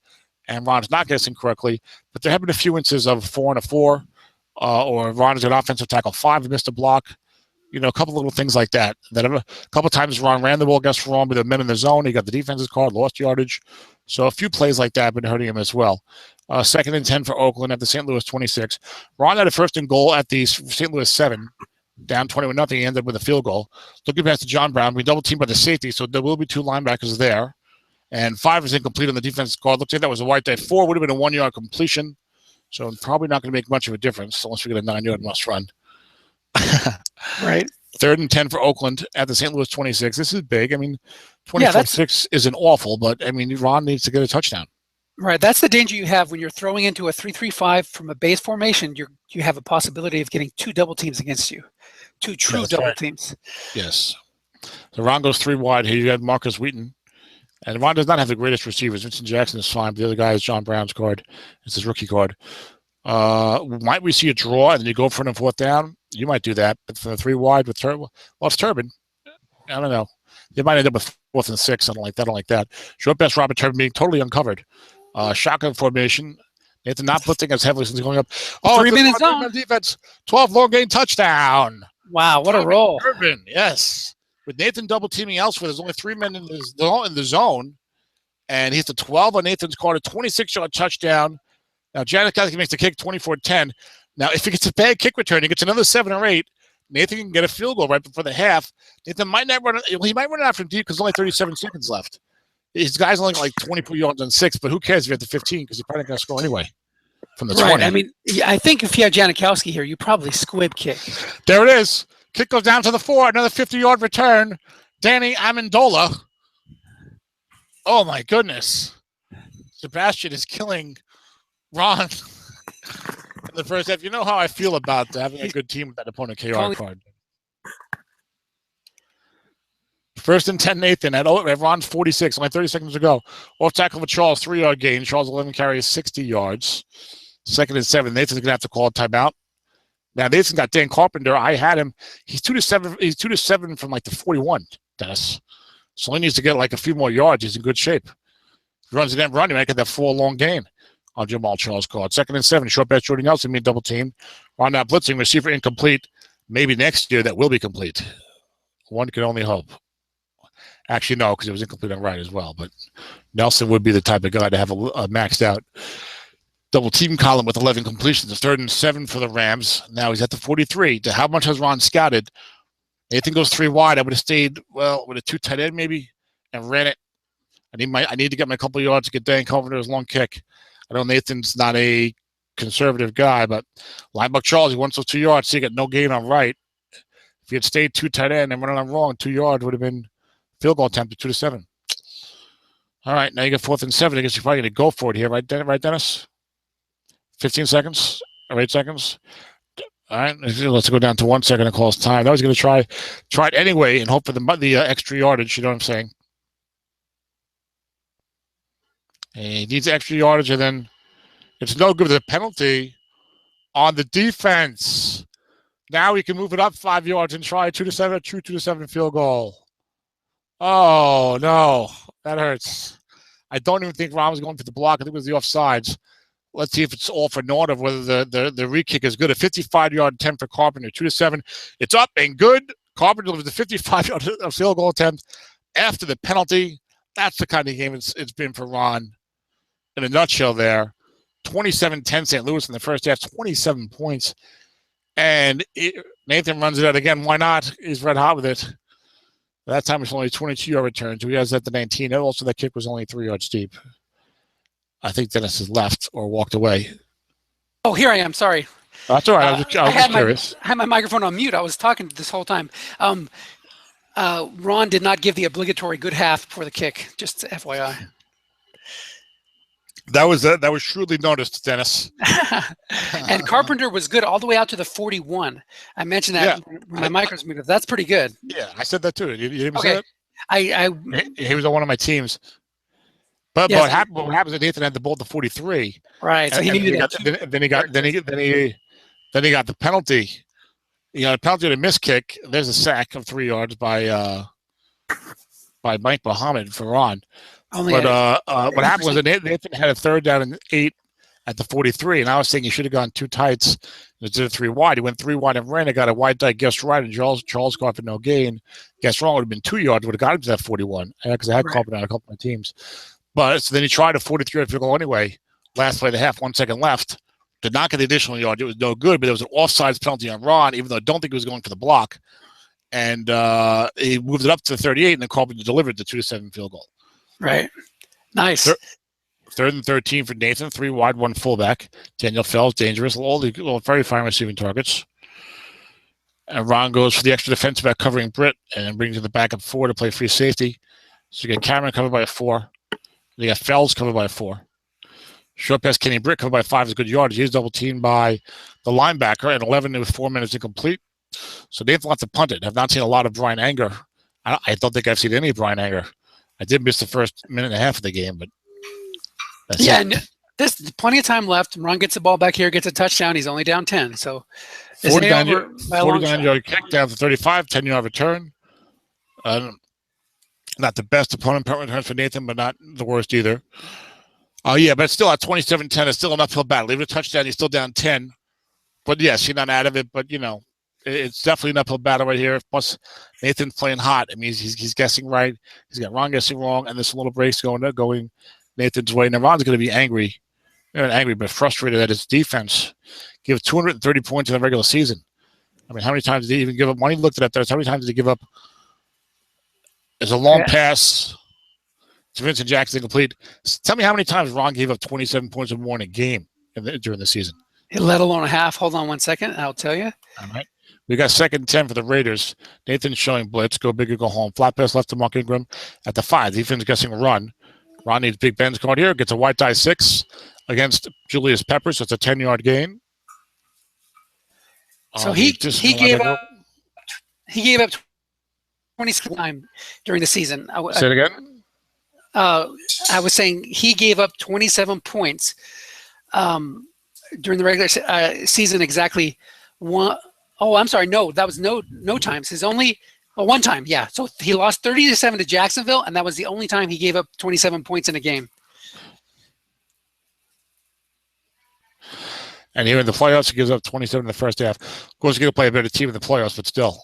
and Ron's not guessing correctly. But there have been a few instances of 4 and a 4, or Ron is an offensive tackle 5 and missed a block. A couple little things like that. A couple times Ron ran the ball, guessed wrong with the men in the zone. He got the defense's card, lost yardage. So a few plays like that have been hurting him as well. 2nd and 10 for Oakland at the St. Louis 26. Ron had a 1st and goal at the St. Louis 7, down 21-0. He ended up with a field goal. Looking past to John Brown, we double teamed by the safety, so there will be 2 linebackers there. And 5 is incomplete on the defensive guard. Looks like that was a white day. 4 would have been a 1-yard completion, so probably not going to make much of a difference unless we get a 9-yard must run. Right. 3rd and 10 for Oakland at the St. Louis 26. This is big. 26 isn't awful, but, Ron needs to get a touchdown. Right. That's the danger you have when you're throwing into a 3-3-5 from a base formation. You have a possibility of getting 2 double teams against you, 2 true double teams. Yes. So Ron goes 3 wide here. You have Marcus Wheaton. And Ron does not have the greatest receivers. Vincent Jackson is fine, but the other guy is John Brown's card. It's his rookie card. Might we see a draw and then you go for it on 4th down? You might do that, but from the 3 wide with Turbin, it's Turbin. I don't know. They might end up with 4th and 6, something like that. I don't like that. Short pass, Robert Turbin being totally uncovered. Shotgun formation. Nathan not blitzing as heavily since going up. 3-minute zone. Defense. 12 long gain touchdown. Wow, what a roll. Turbin, yes. With Nathan double teaming elsewhere, there's only 3 men in the zone, and he's the 12 on Nathan's card, a 26-yard touchdown. Now, Janikowski makes the kick 24-10. Now, if he gets a bad kick return, he gets another 7 or 8. Nathan can get a field goal right before the half. Nathan might not run. He might run it after him deep because there's only 37 seconds left. His guy's only like 20 yards on 6, but who cares if you're at the 15 because you're probably not going to score anyway from the 20. I think if you have Janikowski here, you probably squib kick. There it is. Kick goes down to the 4. Another 50-yard return. Danny Amendola. Oh, my goodness. Sebastian is killing Ron in the first half. You know how I feel about having a good team with that opponent KR card. 1st and 10, Nathan at Ron's 46, only 30 seconds to go. Off tackle for Charles, 3-yard gain. Charles 11 carries 60 yards. 2nd and 7. Nathan's going to have to call a timeout. Now Nathan got Dan Carpenter. I had him. He's 2-7. He's 2-7 from like the 41. Dennis. So he needs to get like a few more yards. He's in good shape. If he runs an end run, he might get that 4-long gain on Jamal Charles' card. 2nd and 7. Short pass, Jordan Nelson being double teamed. Ron not blitzing. Receiver incomplete. Maybe next year that will be complete. One can only hope. Actually, no, because it was incomplete on right as well. But Nelson would be the type of guy to have a maxed out double team column with 11 completions. 3rd and 7 for the Rams. Now he's at the 43. To how much has Ron scouted Nathan goes 3 wide. I would have stayed, well, with a 2 tight end maybe and ran it. I need to get my couple yards to get Dan Carpenter's long kick. I know Nathan's not a conservative guy, but linebacker Charles, he wants those 2 yards, so he got no gain on right. If he had stayed 2 tight end and running on wrong, 2 yards would have been field goal attempt at 2-7. All right, now you got 4th and 7. I guess you're probably going to go for it here, right, Dennis? 15 seconds or 8 seconds. All right, let's go down to 1 second and call his time. I was going to try it anyway and hope for the extra yardage. You know what I'm saying? And he needs extra yardage, and then it's no good with a penalty on the defense. Now we can move it up 5 yards and try a 2-7, a true 2-7 field goal. Oh no, that hurts. I don't even think Ron was going for the block. I think it was the offsides. Let's see if it's all for naught of whether the re-kick is good. A 55-yard attempt for Carpenter, 2-7. It's up and good. Carpenter delivers the 55-yard field goal attempt after the penalty. That's the kind of game it's been for Ron. In a nutshell there, 27-10 St. Louis in the first half, 27 points. And Nathan runs it out again. Why not? He's red hot with it. That time it's only a 22-yard return. So he has at the 19. And also, that kick was only 3 yards deep. I think Dennis has left or walked away. Oh, here I am. Sorry. That's all right. I was just curious. I had my microphone on mute. I was talking this whole time. Ron did not give the obligatory good half before the kick. Just FYI. That was shrewdly noticed, Dennis. And Carpenter was good all the way out to the 41. I mentioned that when my microphone's muted. That's pretty good. Yeah, I said that too. You didn't say that? He was on one of my teams. But yes, what happens is Nathan had the ball at the 43. Right. So he needed that. Then he got the penalty. He got a penalty on a missed kick. There's a sack of 3 yards by Mike Muhammad for Ron. What happened was that Nathan had a 3rd down and 8 at the 43, and I was saying he should have gone 2 tights instead of 3 wide. He went 3 wide and ran. He got a wide tight, guessed right, and Charles caught for no gain. Guessed wrong, would have been 2 yards, would have got him to that 41. Because I had Carpenter on a couple of my teams. But so then he tried a 43-yard field goal anyway. Last play of the half, 1 second left. Did not get the additional yard. It was no good, but there was an offsides penalty on Ron, even though I don't think he was going for the block. And he moved it up to the 38, and then Carpenter delivered the 2-7 field goal. Right. Nice. 3rd and 13 for Nathan. 3 wide, 1 fullback. Daniel Fells, dangerous. All very fine receiving targets. And Ron goes for the extra defensive back covering Britt, and then brings in the backup 4 to play free safety. So you get Cameron covered by a 4. You got Fells covered by a 4. Short pass Kenny Britt covered by 5 is good yardage. He's double teamed by the linebacker, and 11 with 4 minutes incomplete. So Nathan wants to punt it. I've not seen a lot of Brian Anger. I don't think I've seen any Brian Anger. I did miss the first minute and a half of the game, but that's it. And there's plenty of time left. Ron gets the ball back here, gets a touchdown. He's only down 10. So 49-yard kick down to 35, 10-yard return. Not the best opponent punt returns for Nathan, but not the worst either. But it's still at 27-10. It's still an uphill battle. Even a touchdown, he's still down 10. But yes, he's not out of it. But it's definitely an uphill battle right here. Plus, Nathan's playing hot. I mean, he's guessing right. He's got Ron guessing wrong, and there's some little breaks going Nathan's way. Now Ron's going to be angry, not angry, but frustrated at his defense. Give 230 points in the regular season. I mean, how many times did he even give up? When he looked at that, how many times did he give up? There's a long pass to Vincent Jackson incomplete. Tell me how many times Ron gave up 27 points or more in a game during the season. Let alone a half. Hold on 1 second. I'll tell you. All right. We got 2nd and 10 for the Raiders. Nathan's showing blitz. Go big or go home. Flat pass left to Mark Ingram at the 5. Defense guessing a run. Ron needs Big Ben's card here. Gets a white tie 6 against Julius Peppers. So it's a 10-yard gain. So he gave up 26 time during the season. Say it again. I was saying he gave up 27 points during the regular season. Exactly one. Oh, I'm sorry. No, that was no times. His only one time. Yeah. So he lost 30-7 to Jacksonville, and that was the only time he gave up 27 points in a game. And here in the playoffs, he gives up 27 in the first half. Of course, he's going to play a better team in the playoffs, but still.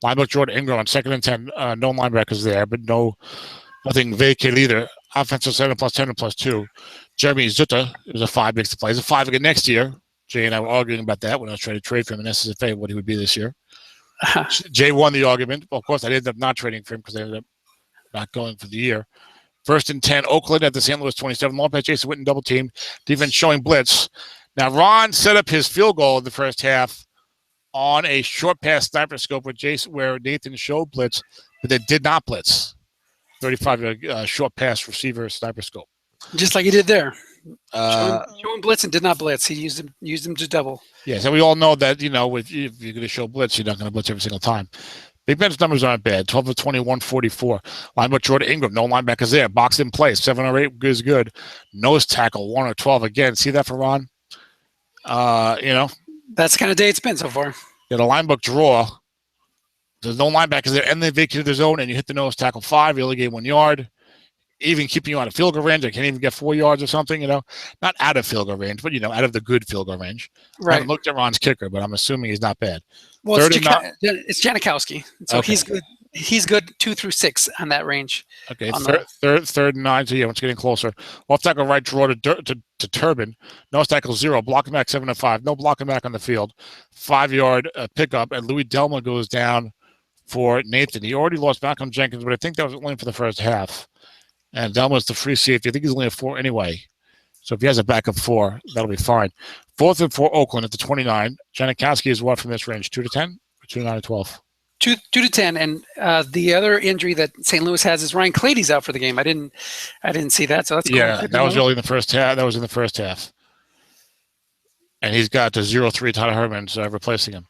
Linebacker Jordan Ingram on 2nd and 10. No linebackers there, but nothing vacated either. Offensive 7 plus 10 plus 2. Jeremy Zutta is a 5 makes the play. He's a 5 again next year. Jay and I were arguing about that when I was trying to trade for him in SSFA, what he would be this year. Jay won the argument. Well, of course, I ended up not trading for him because I ended up not going for the year. 1st and 10, Oakland at the St. Louis 27. Long pass, Jason Witten double team. Defense showing blitz. Now, Ron set up his field goal in the first half on a short pass sniper scope where Nathan showed blitz, but they did not blitz. 35 short pass receiver sniper scope. Just like he did there. Showing blitz and did not blitz. He used him to double. Yeah, so we all know that, if you're going to show blitz, you're not going to blitz every single time. Big Ben's numbers aren't bad. 12 of 20, 144. Linebacker Jordan Ingram, no linebackers there. Box in place, 7 or 8 is good. Nose tackle, 1 or 12 again. See that for Ron? That's the kind of day it's been so far. The linebook draw. There's no linebackers there, and they vacated the zone, and you hit the nose tackle 5. You only gain 1 yard. Even keeping you out of field goal range, I can't even get 4 yards or something. Not out of field goal range, but out of the good field goal range. Right. I haven't looked at Ron's kicker, but I'm assuming he's not bad. Well, it's Janikowski, so okay. He's good. He's good 2 through 6 on that range. Okay, third and 9. So it's getting closer. Off tackle right draw to Turbin. Nose tackle 0. Blocking back 7 and 5. No blocking back on the field. 5-yard pickup, and Louis Delma goes down for Nathan. He already lost Malcolm Jenkins, but I think that was only for the first half. And Delma's the free safety. I think he's only a 4 anyway. So if he has a backup 4, that'll be fine. 4th and 4, Oakland at the 29. Janikowski is what from this range? 2 to 10 or 2 to 9 to 12? 2 to 10. And the other injury that St. Louis has is Ryan Clady's out for the game. I didn't see that. So that's cool. Yeah, that was really in the first half. That was in the first half. And he's got the 0-3 Tyler Herman's replacing him.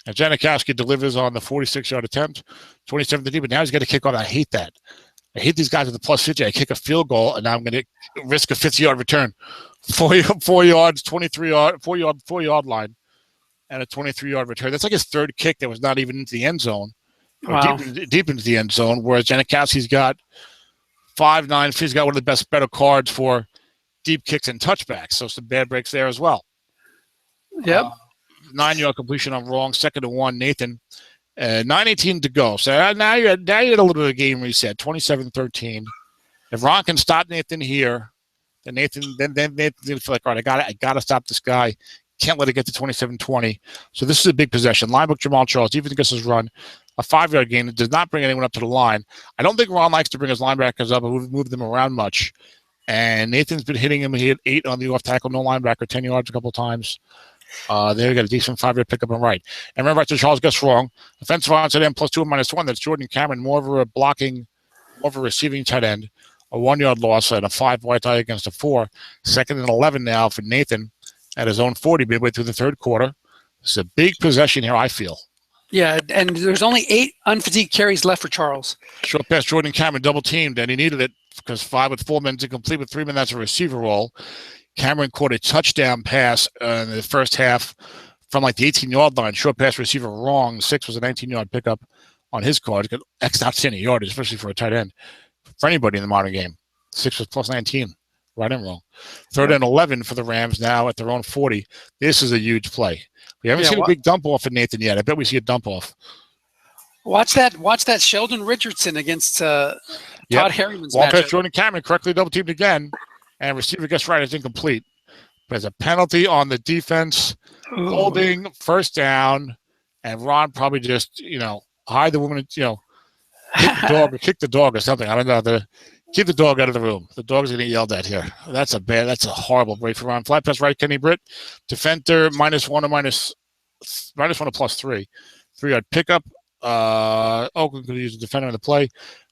And Janikowski delivers on the 46-yard attempt, 27 to deep, but now he's got to kick off. I hate that. I hate these guys with the plus 50. I kick a field goal, and now I'm going to risk a 50-yard return. 4 yards, 4-yard line, and a 23-yard return. That's like his third kick that was not even into the end zone, wow. deep into the end zone, whereas Janikowski's got 5'9". He's got one of the better cards for deep kicks and touchbacks, so some bad breaks there as well. Yep. 9-yard completion on wrong, 2nd and 1, Nathan. 9:18 to go. So now you had a little bit of a game reset, 27-13. If Ron can stop Nathan here, then Nathan's gonna feel like, all right, I gotta stop this guy. Can't let it get to 27-20. So this is a big possession. Linebook Jamal Charles, even against his run, a 5-yard gain. It does not bring anyone up to the line. I don't think Ron likes to bring his linebackers up and move them around much. And Nathan's been hitting him. He hit 8 on the off tackle, no linebacker, 10 yards a couple of times. There we got a decent 5-yard pickup and right. And remember, after Charles gets wrong, offensive onside end +2 and -1. That's Jordan Cameron, more of a receiving tight end. A 1-yard loss and a 5 white tie against a 4. 2nd and 11 now for Nathan at his own 40 midway through the third quarter. It's a big possession here, I feel. Yeah, and there's only 8 unfatigued carries left for Charles. Short pass, Jordan Cameron double teamed, and he needed it because 5 with 4 men incomplete with 3 men. That's a receiver role. Cameron caught a touchdown pass in the first half from like the 18-yard line. Short pass receiver wrong. 6 was a 19-yard pickup on his card. He got outstanding yardage, especially for a tight end. For anybody in the modern game. 6 was plus 19. Right and wrong. 3rd and 11 for the Rams now at their own 40. This is a huge play. We haven't seen a big dump off for Nathan yet. I bet we see a dump off. Watch that Sheldon Richardson against Todd Harriman's matchup. Pass Jordan Cameron correctly double teamed again. And receiver gets right. It's incomplete. There's a penalty on the defense. Holding, 1st down. And Ron probably just, hide the woman, kick the dog or something. I don't know. Keep the dog out of the room. The dog's going to get yelled at here. That's a horrible break for Ron. Flat pass right, Kenny Britt. Defender -1 or -1 or +3. 3-yard pickup. Oakland could use the defender in the play.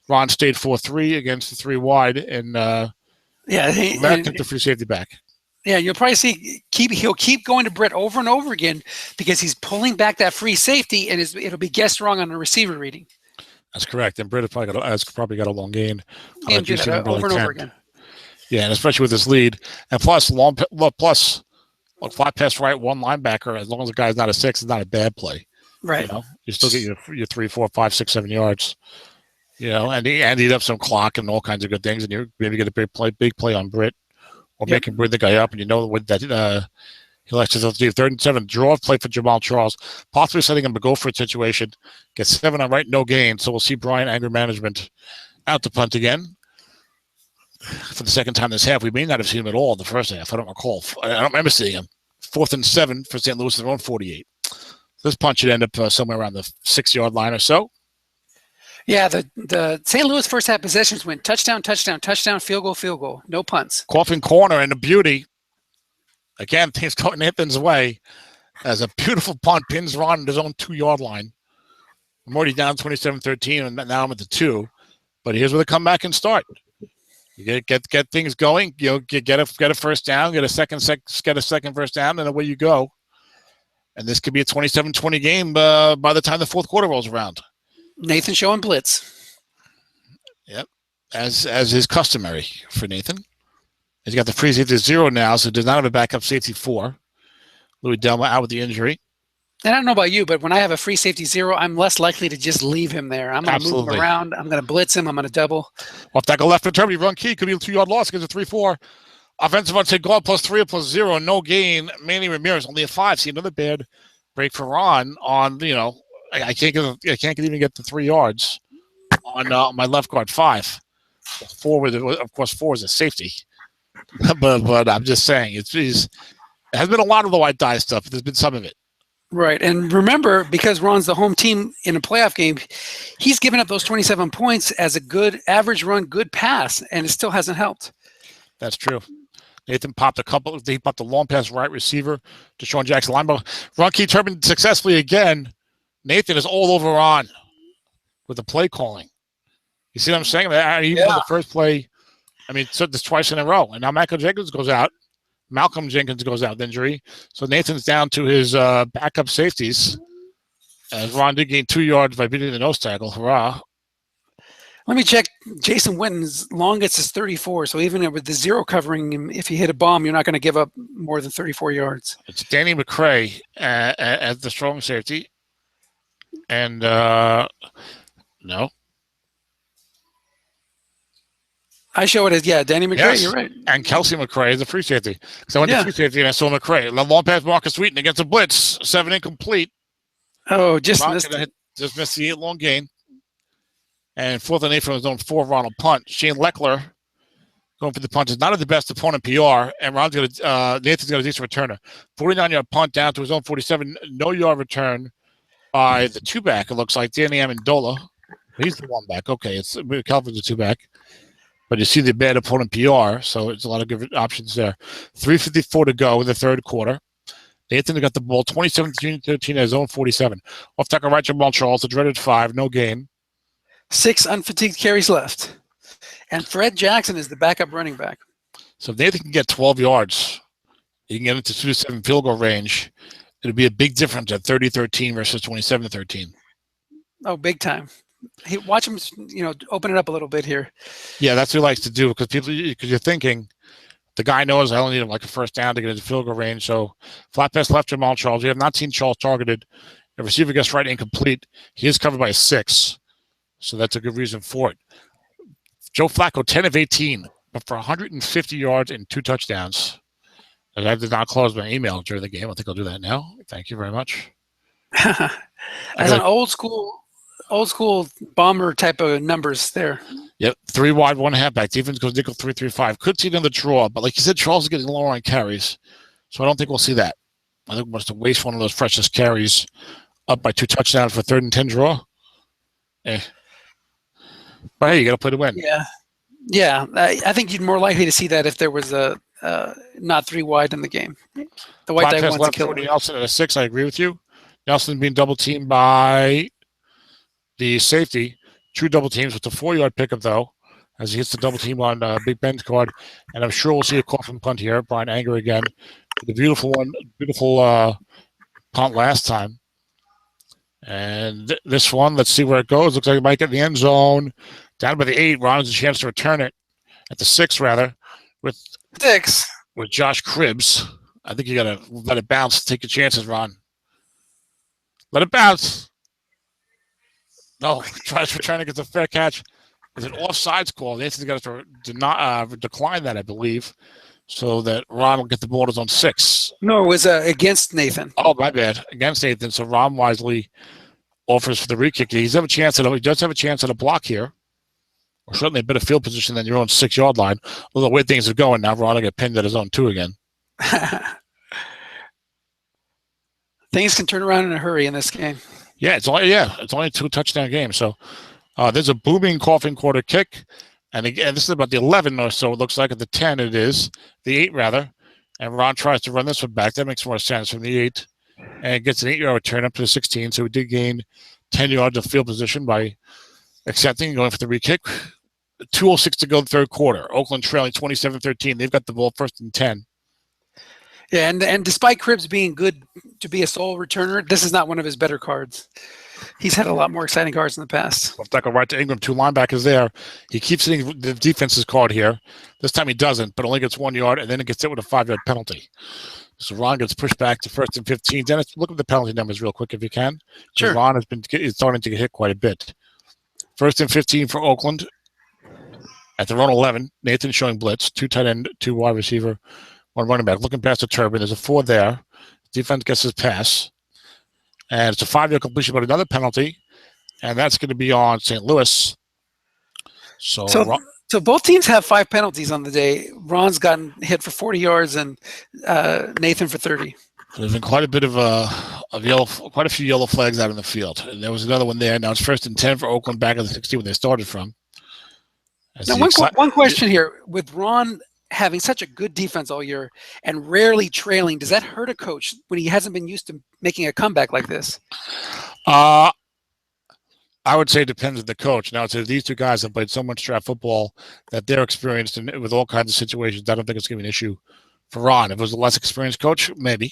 Ron stayed 4-3 against the 3 wide. And, took the free safety back. Yeah, you'll probably see he'll keep going to Britt over and over again because he's pulling back that free safety, and it'll be guessed wrong on the receiver reading. That's correct, and Britt has probably got a long gain. And do that over and over again. Yeah, and especially with his lead, and plus flat pass right, 1 linebacker. As long as the guy's not a 6, it's not a bad play. Right. You still get your 3, 4, 5, 6, 7 yards. And eat up some clock and all kinds of good things, and you maybe get a big play on Britt, or make him bring the guy up, and that he likes to do 3rd and 7 draw play for Jamal Charles, possibly setting him to go for a situation. Gets 7 on right, no gain. So we'll see Brian anger management out to punt again for the second time this half. We may not have seen him at all in the first half. I don't recall. I don't remember seeing him. 4th and 7 for St. Louis, their own 48. So this punt should end up somewhere around the 6-yard line or so. Yeah, the St. Louis first half possessions went touchdown, touchdown, touchdown, field goal, no punts. Coffin corner and the beauty. Again, things going Nathan's way as a beautiful punt pins Ron at his own 2-yard line. I'm already down 27-13, and now I'm at the 2. But here's where they come back and start. You get things going. Get a first down, get a second first down, and away you go. And this could be a 27-20 game by the time the fourth quarter rolls around. Nathan showing blitz. Yep, as is customary for Nathan. He's got the free safety 0 now, so does not have a backup safety 4. Louis Delma out with the injury. And I don't know about you, but when I have a free safety 0, I'm less likely to just leave him there. I'm going to move him around. I'm going to blitz him. I'm going to double. Off tackle left return, run key. Could be a 2-yard loss against a 3-4. Offensive onside guard +3 or +0. No gain. Manny Ramirez only a 5. See another bad break for Ron on, I can't even get the 3 yards on my left guard 5. 4 of course 4 is a safety. but I'm just saying it has been a lot of the white die stuff. There's been some of it. Right. And remember, because Ron's the home team in a playoff game, he's given up those 27 points as a good average run, good pass, and it still hasn't helped. That's true. Nathan popped he popped a long pass right receiver to Sean Jackson linebacker. Ron key turbine successfully again. Nathan is all over Ron with the play calling. You see what I'm saying? Even the first play, said this twice in a row. And now Malcolm Jenkins goes out with injury. So Nathan's down to his backup safeties. As Ron did gain 2 yards by beating the nose tackle. Hurrah. Let me check. Jason Witten's longest is 34. So even with the 0 covering him, if you hit a bomb, you're not going to give up more than 34 yards. It's Danny McCray as the strong safety. And no. I show it as, Danny McCray, yes. You're right. And Kelsey McCray is a free safety. So I went to free safety and I saw McCray. Long pass Marcus Wheaton against a blitz. 7 incomplete. Oh, just missed it. Just missed the 8-long gain. And 4th and 8 from his own 4 Ronald punt. Shane Leckler going for the punt is not at the best opponent PR. And Nathan's got a decent returner. 49-yard punt down to his own 47. No yard return by the 2-back. It looks like Danny Amendola. He's the 1-back. Okay, it's Calvin's the 2-back. But you see the bad opponent PR, so it's a lot of good options there. 3:54 to go in the third quarter. Nathan got the ball 27-13 at his own 47. Off tackle right, Jamal Charles, the dreaded 5, no gain. 6 unfatigued carries left. And Fred Jackson is the backup running back. So if Nathan can get 12 yards, he can get into 2-7 field goal range. It'll be a big difference at 30-13 versus 27-13. Oh, big time. Hey, watch him, open it up a little bit here. Yeah, that's what he likes to do because you're thinking the guy knows I only need a first down to get into field goal range. So flat pass left Jamal Charles. We have not seen Charles targeted. The receiver gets right incomplete. He is covered by a 6. So that's a good reason for it. Joe Flacco, 10 of 18, but for 150 yards and 2 touchdowns. And I did not close my email during the game. I think I'll do that now. Thank you very much. As an old school bomber type of numbers there. Yep, 3 wide, 1 halfback. Defense goes nickel 3-3-5. Could see it in the draw, but like you said, Charles is getting lower on carries, so I don't think we'll see that. I think we must have wasted one of those precious carries up by 2 touchdowns for 3rd and 10 draw. But hey, you got to play to win. Yeah. I think you'd more likely to see that if there was a not 3 wide in the game. The white die wants to kill it. Nelson at a 6. I agree with you. Nelson being double teamed by the safety. True double teams with the 4-yard pickup, though, as he hits the double team on Big Ben's card. And I'm sure we'll see a coffin punt here. Brian Anger again. The beautiful punt last time. And this one, let's see where it goes. Looks like it might get in the end zone. Down by the 8. Ron has a chance to return it. At the 6, rather. With 6. With Josh Cribbs. I think you got to let it bounce. Take your chances, Ron. Let it bounce. No, tries for trying to get the fair catch. It's an offsides call. Nathan's got to decline that, I believe, so that Ron will get the ball to his own 6. No, it was against Nathan. Oh, my bad. Against Nathan. So Ron wisely offers for the re-kick. He does have a chance at a block here. Or certainly a better field position than your own 6-yard line. Although the way things are going now, Ron will get pinned at his own 2 again. Things can turn around in a hurry in this game. Yeah, it's only a 2-touchdown game. So there's a booming, coughing quarter kick. And again, this is about the 11 or so. It looks like at the 10 it is. The 8, rather. And Ron tries to run this one back. That makes more sense from the 8. And gets an 8-yard return up to the 16. So we did gain 10 yards of field position by accepting and going for the re-kick. 2:06 to go the third quarter. Oakland trailing 27-13. They've got the ball 1st and 10. Yeah, and despite Cribbs being good to be a sole returner, this is not one of his better cards. He's had a lot more exciting cards in the past. Left tackle right to Ingram, 2 linebackers there. He keeps hitting the defense's card here. This time he doesn't, but only gets 1 yard, and then it gets hit with a 5-yard penalty. So Ron gets pushed back to 1st and 15. Dennis, look at the penalty numbers real quick if you can. Sure. Ron is starting to get hit quite a bit. 1st and 15 for Oakland. At their own 11, Nathan showing blitz, 2 tight end, 2 wide receiver, 1 running back. Looking past the turban, there's a 4 there. Defense gets his pass. And it's a 5-yard completion, but another penalty. And that's going to be on St. Louis. So both teams have 5 penalties on the day. Ron's gotten hit for 40 yards and Nathan for 30. There's been quite a bit of quite a few yellow flags out in the field. And there was another one there. Now it's 1st and 10 for Oakland back at the 16 when they started from. Now, one question here. With Ron having such a good defense all year and rarely trailing, does that hurt a coach when he hasn't been used to making a comeback like this? I would say it depends on the coach. Now, these 2 guys have played so much draft football that they're experienced with all kinds of situations. I don't think it's going to be an issue for Ron. If it was a less experienced coach, maybe.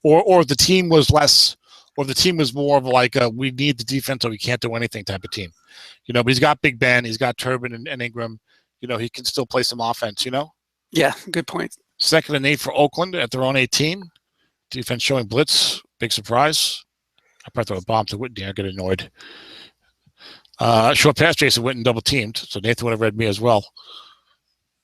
Or if the team was less, or if the team was more of like a, we need the defense or we can't do anything type of team. But he's got Big Ben, he's got Turbin and Ingram. He can still play some offense, Yeah, good point. 2nd and 8 for Oakland at their own 18. Defense showing blitz. Big surprise. I probably throw a bomb to Whitney. I get annoyed. Short pass, Jason Witten double teamed, so Nathan would have read me as well.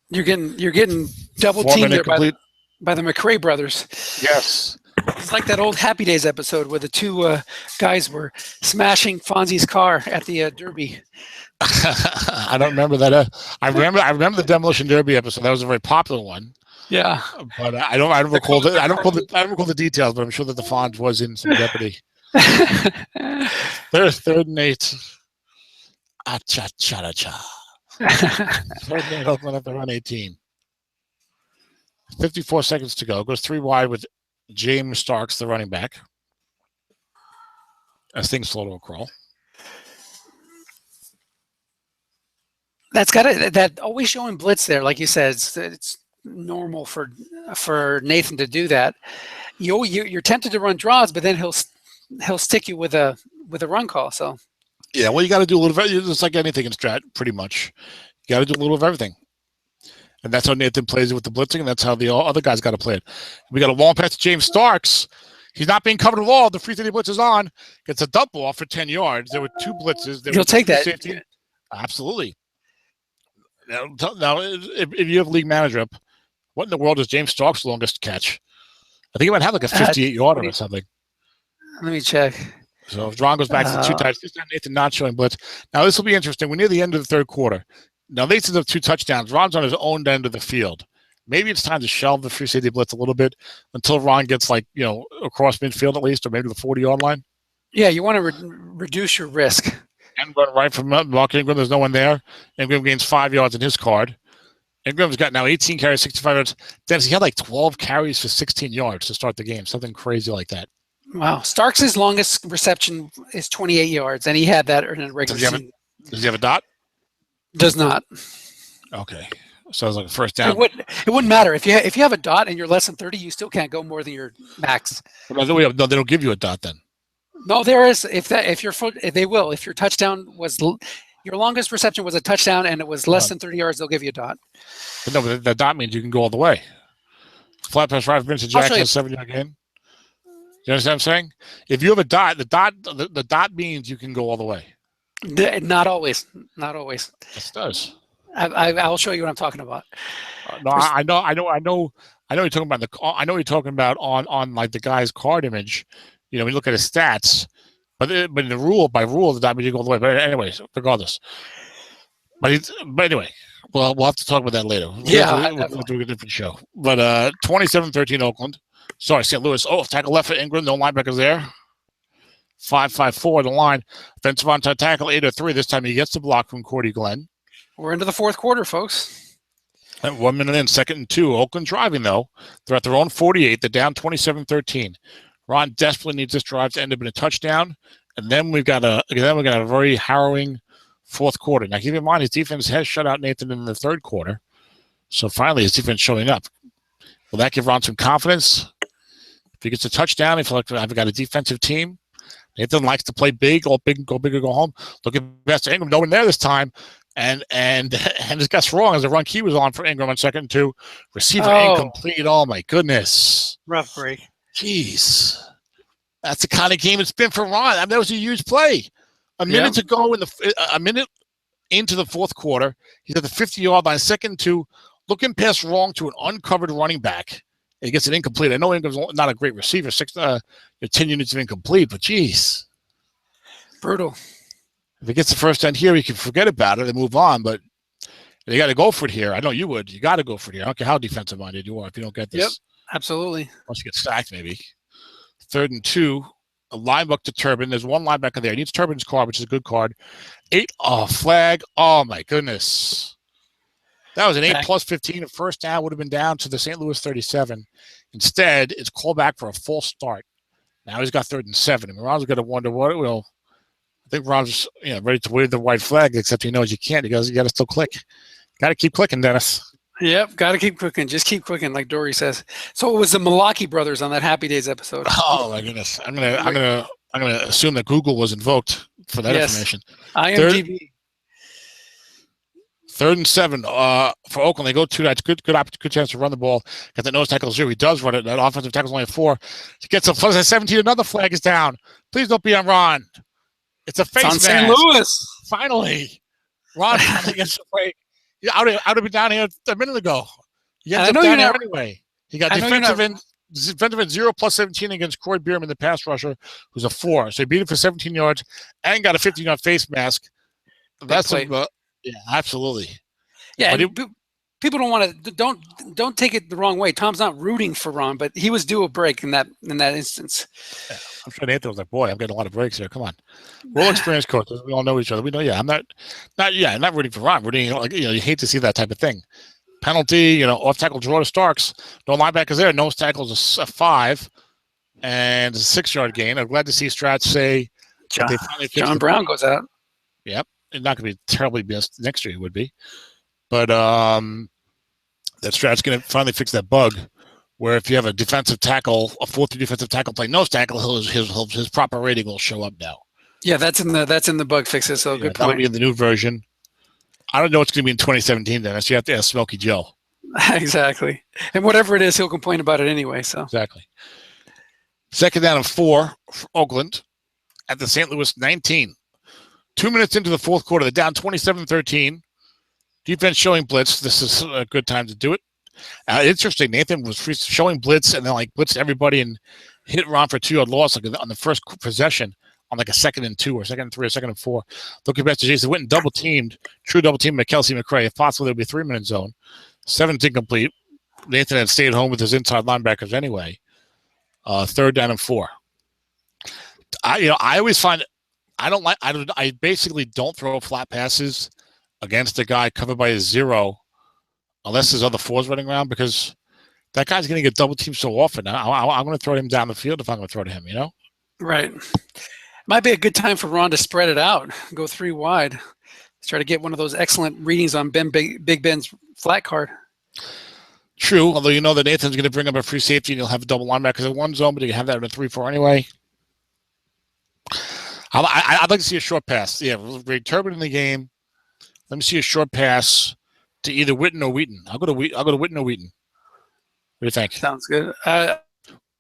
You're getting double teamed there by the McRae brothers. Yes. It's like that old Happy Days episode where the 2 guys were smashing Fonzie's car at the Derby. I don't remember that. I remember the Demolition Derby episode. That was a very popular one. Yeah, but I don't recall the details. But I'm sure that the Fonz was in some jeopardy. There's 3rd and 8. Cha-cha-cha-cha. 3rd and 8, Oakland at their own 18. 54 seconds to go. Goes 3 wide with James Starks, the running back. As things slow to a crawl. That always showing blitz there, like you said. It's normal for Nathan to do that. You're tempted to run draws, but then he'll stick you with a run call. So yeah, well, you got to do a little bit. It's like anything in Strat, pretty much. You got to do a little of everything. And that's how Nathan plays it with the blitzing, and that's how the other guys got to play it. We got a long pass to James Starks. He's not being covered at all. The free safety blitz is on. Gets a dump off for 10 yards. There were 2 blitzes. He'll take that. Safety. Absolutely. Now, if you have league manager up, what in the world is James Starks' longest catch? I think he might have like a 58-yarder or something. Let me check. So if Ron goes back to 2 times, this time Nathan not showing blitz. Now, this will be interesting. We're near the end of the third quarter. Now, Nathan's up 2 touchdowns. Ron's on his own end of the field. Maybe it's time to shelve the free safety blitz a little bit until Ron gets across midfield at least, or maybe the 40-yard line. Yeah, you want to reduce your risk. And run right from Mark Ingram. There's no one there. Ingram gains 5 yards in his card. Ingram's got now 18 carries, 65 yards. Dennis, he had like 12 carries for 16 yards to start the game. Something crazy like that. Wow. Starks' longest reception is 28 yards, and he had that in a regular season. Does he have a dot? Does not. Okay. So it was like a first down. It wouldn't matter. If you have a dot and you're less than 30, you still can't go more than your max. No, they don't give you a dot then. No, there is. They will. If your touchdown was your longest reception was a touchdown and it was less than 30 yards, they'll give you a dot. But no, but the dot means you can go all the way. Flat pass right for Vincent Jackson, 7-yard gain. You understand what I'm saying? If you have a dot, the dot means you can go all the way. Not always. Not always. Yes, it does. I'll show you what I'm talking about. No, I know. You're talking about I know you're talking about on like the guy's card image. You know, we look at his stats, but in the rule, the dot means you go all the way. But anyways, regardless. But anyway, well, we'll have to talk about that later. Yeah, we'll do a different show. But 27-13 Oakland. Sorry, St. Louis. Oh, tackle left for Ingram. No linebackers there. 5-5-4 the line. Offensive on tackle 8-3. This time he gets the block from Cordy Glenn. We're into the fourth quarter, folks. At 1 minute in, 2nd and 2. Oakland driving, though. They're at their own 48. They're down 27-13. Ron desperately needs this drive to end up in a touchdown. And then we've got a very harrowing fourth quarter. Now, keep in mind, his defense has shut out Nathan in the third quarter. So finally, his defense showing up. Will that give Ron some confidence? If he gets a touchdown, if I've got a defensive team, Nathan likes to play big, go big or go home. Look at Best Ingram, no one there this time. And this guy's wrong as the run key was on for Ingram on 2nd and 2. Receiver incomplete. Oh, my goodness. Rough break. Jeez. That's the kind of game it's been for Ron. I mean, that was a huge play. A minute to go a minute into the fourth quarter. He's at the 50-yard line, 2nd and 2, looking past wrong to an uncovered running back. He gets it incomplete. I know Ingram's not a great receiver, 10 units of incomplete, but geez. Brutal. If he gets the first down here, he can forget about it and move on, but you got to go for it here. I know you would. You got to go for it here. I don't care how defensive-minded you are if you don't get this. Yep, absolutely. Once you get stacked, maybe. 3rd and 2, a linebacker to Turbin. There's one linebacker there. He needs Turbin's card, which is a good card. 8, flag. Oh, my goodness. That was an 8 + 15. A first down would have been down to the St. Louis 37. Instead, it's called back for a false start. Now he's got 3rd and 7. And Ron's going to wonder what it will. I think Ron's ready to wave the white flag, except he knows you can't. He goes, you got to still click. Got to keep clicking, Dennis. Yep, got to keep clicking. Just keep clicking, like Dory says. So it was the Milwaukee brothers on that Happy Days episode. Oh my goodness! I'm gonna assume that Google was invoked for that information. IMDb. 3rd and 7 for Oakland. They go 2. That's good chance to run the ball. Got the nose tackle 0. He does run it. That offensive tackle's only 4. He gets a plus at 17. Another flag is down. Please don't be on Ron. It's a face mask. St. Louis. Finally, Ron finally gets a break. I would have been down here a minute ago. He ends up down here anyway. He got defensive end 0 + 17 against Corey Bierman, the pass rusher, who's a 4. So he beat him for 17 yards and got a 15-yard face mask. That's yeah, absolutely. Yeah, people don't want to don't take it the wrong way. Tom's not rooting for Ron, but he was due a break in that instance. Yeah, I'm sure Nathan was like, "Boy, I'm getting a lot of breaks here. Come on, we're all experienced coaches. We all know each other. We know. Yeah, I'm not rooting for Ron. Rooting, you hate to see that type of thing. Penalty, off tackle draw to Starks. No linebackers there. No tackles a 5, and a 6-yard gain. I'm glad to see Strat say John Brown goes out. Yep. It's not going to be terribly missed. Next year it would be. But that Strat's going to finally fix that bug where if you have a defensive tackle, a 4-3 defensive tackle play nose tackle, his proper rating will show up now. Yeah, that's in the bug fixes. So good point. That'll be in the new version. I don't know what's going to be in 2017, Dennis. You have to ask Smokey Joe. Exactly. And whatever it is, he'll complain about it anyway. So exactly. 2nd down and 4 for Oakland at the St. Louis 19. 2 minutes into the fourth quarter, they're down 27-13. Defense showing blitz. This is a good time to do it. Interesting. Nathan was showing blitz and then blitzed everybody and hit Ron for a 2-yard loss on the first possession on a 2nd and 2 or 2nd and 3 or 2nd and 4. Looking back to Jason, went and double teamed Kelsey McCray. If possible, there would be a 3-minute zone. 7's incomplete. Nathan had stayed home with his inside linebackers anyway. 3rd down and 4. I always find I basically don't throw flat passes against a guy covered by a 0 unless there's other 4s running around because that guy's going to get double teamed so often. I'm going to throw him down the field if I'm going to throw to him, Right. Might be a good time for Ron to spread it out, go 3 wide. Let's try to get one of those excellent readings on Big Ben's flat card. True, although you know that Nathan's going to bring up a free safety and he'll have a double linebacker in one zone, but you can have that in a 3-4 anyway. I'd like to see a short pass. Yeah, Ray Turbin in the game. Let me see a short pass to either Witten or Wheaton. I'll go to Witten or Wheaton. What do you think? Sounds good. I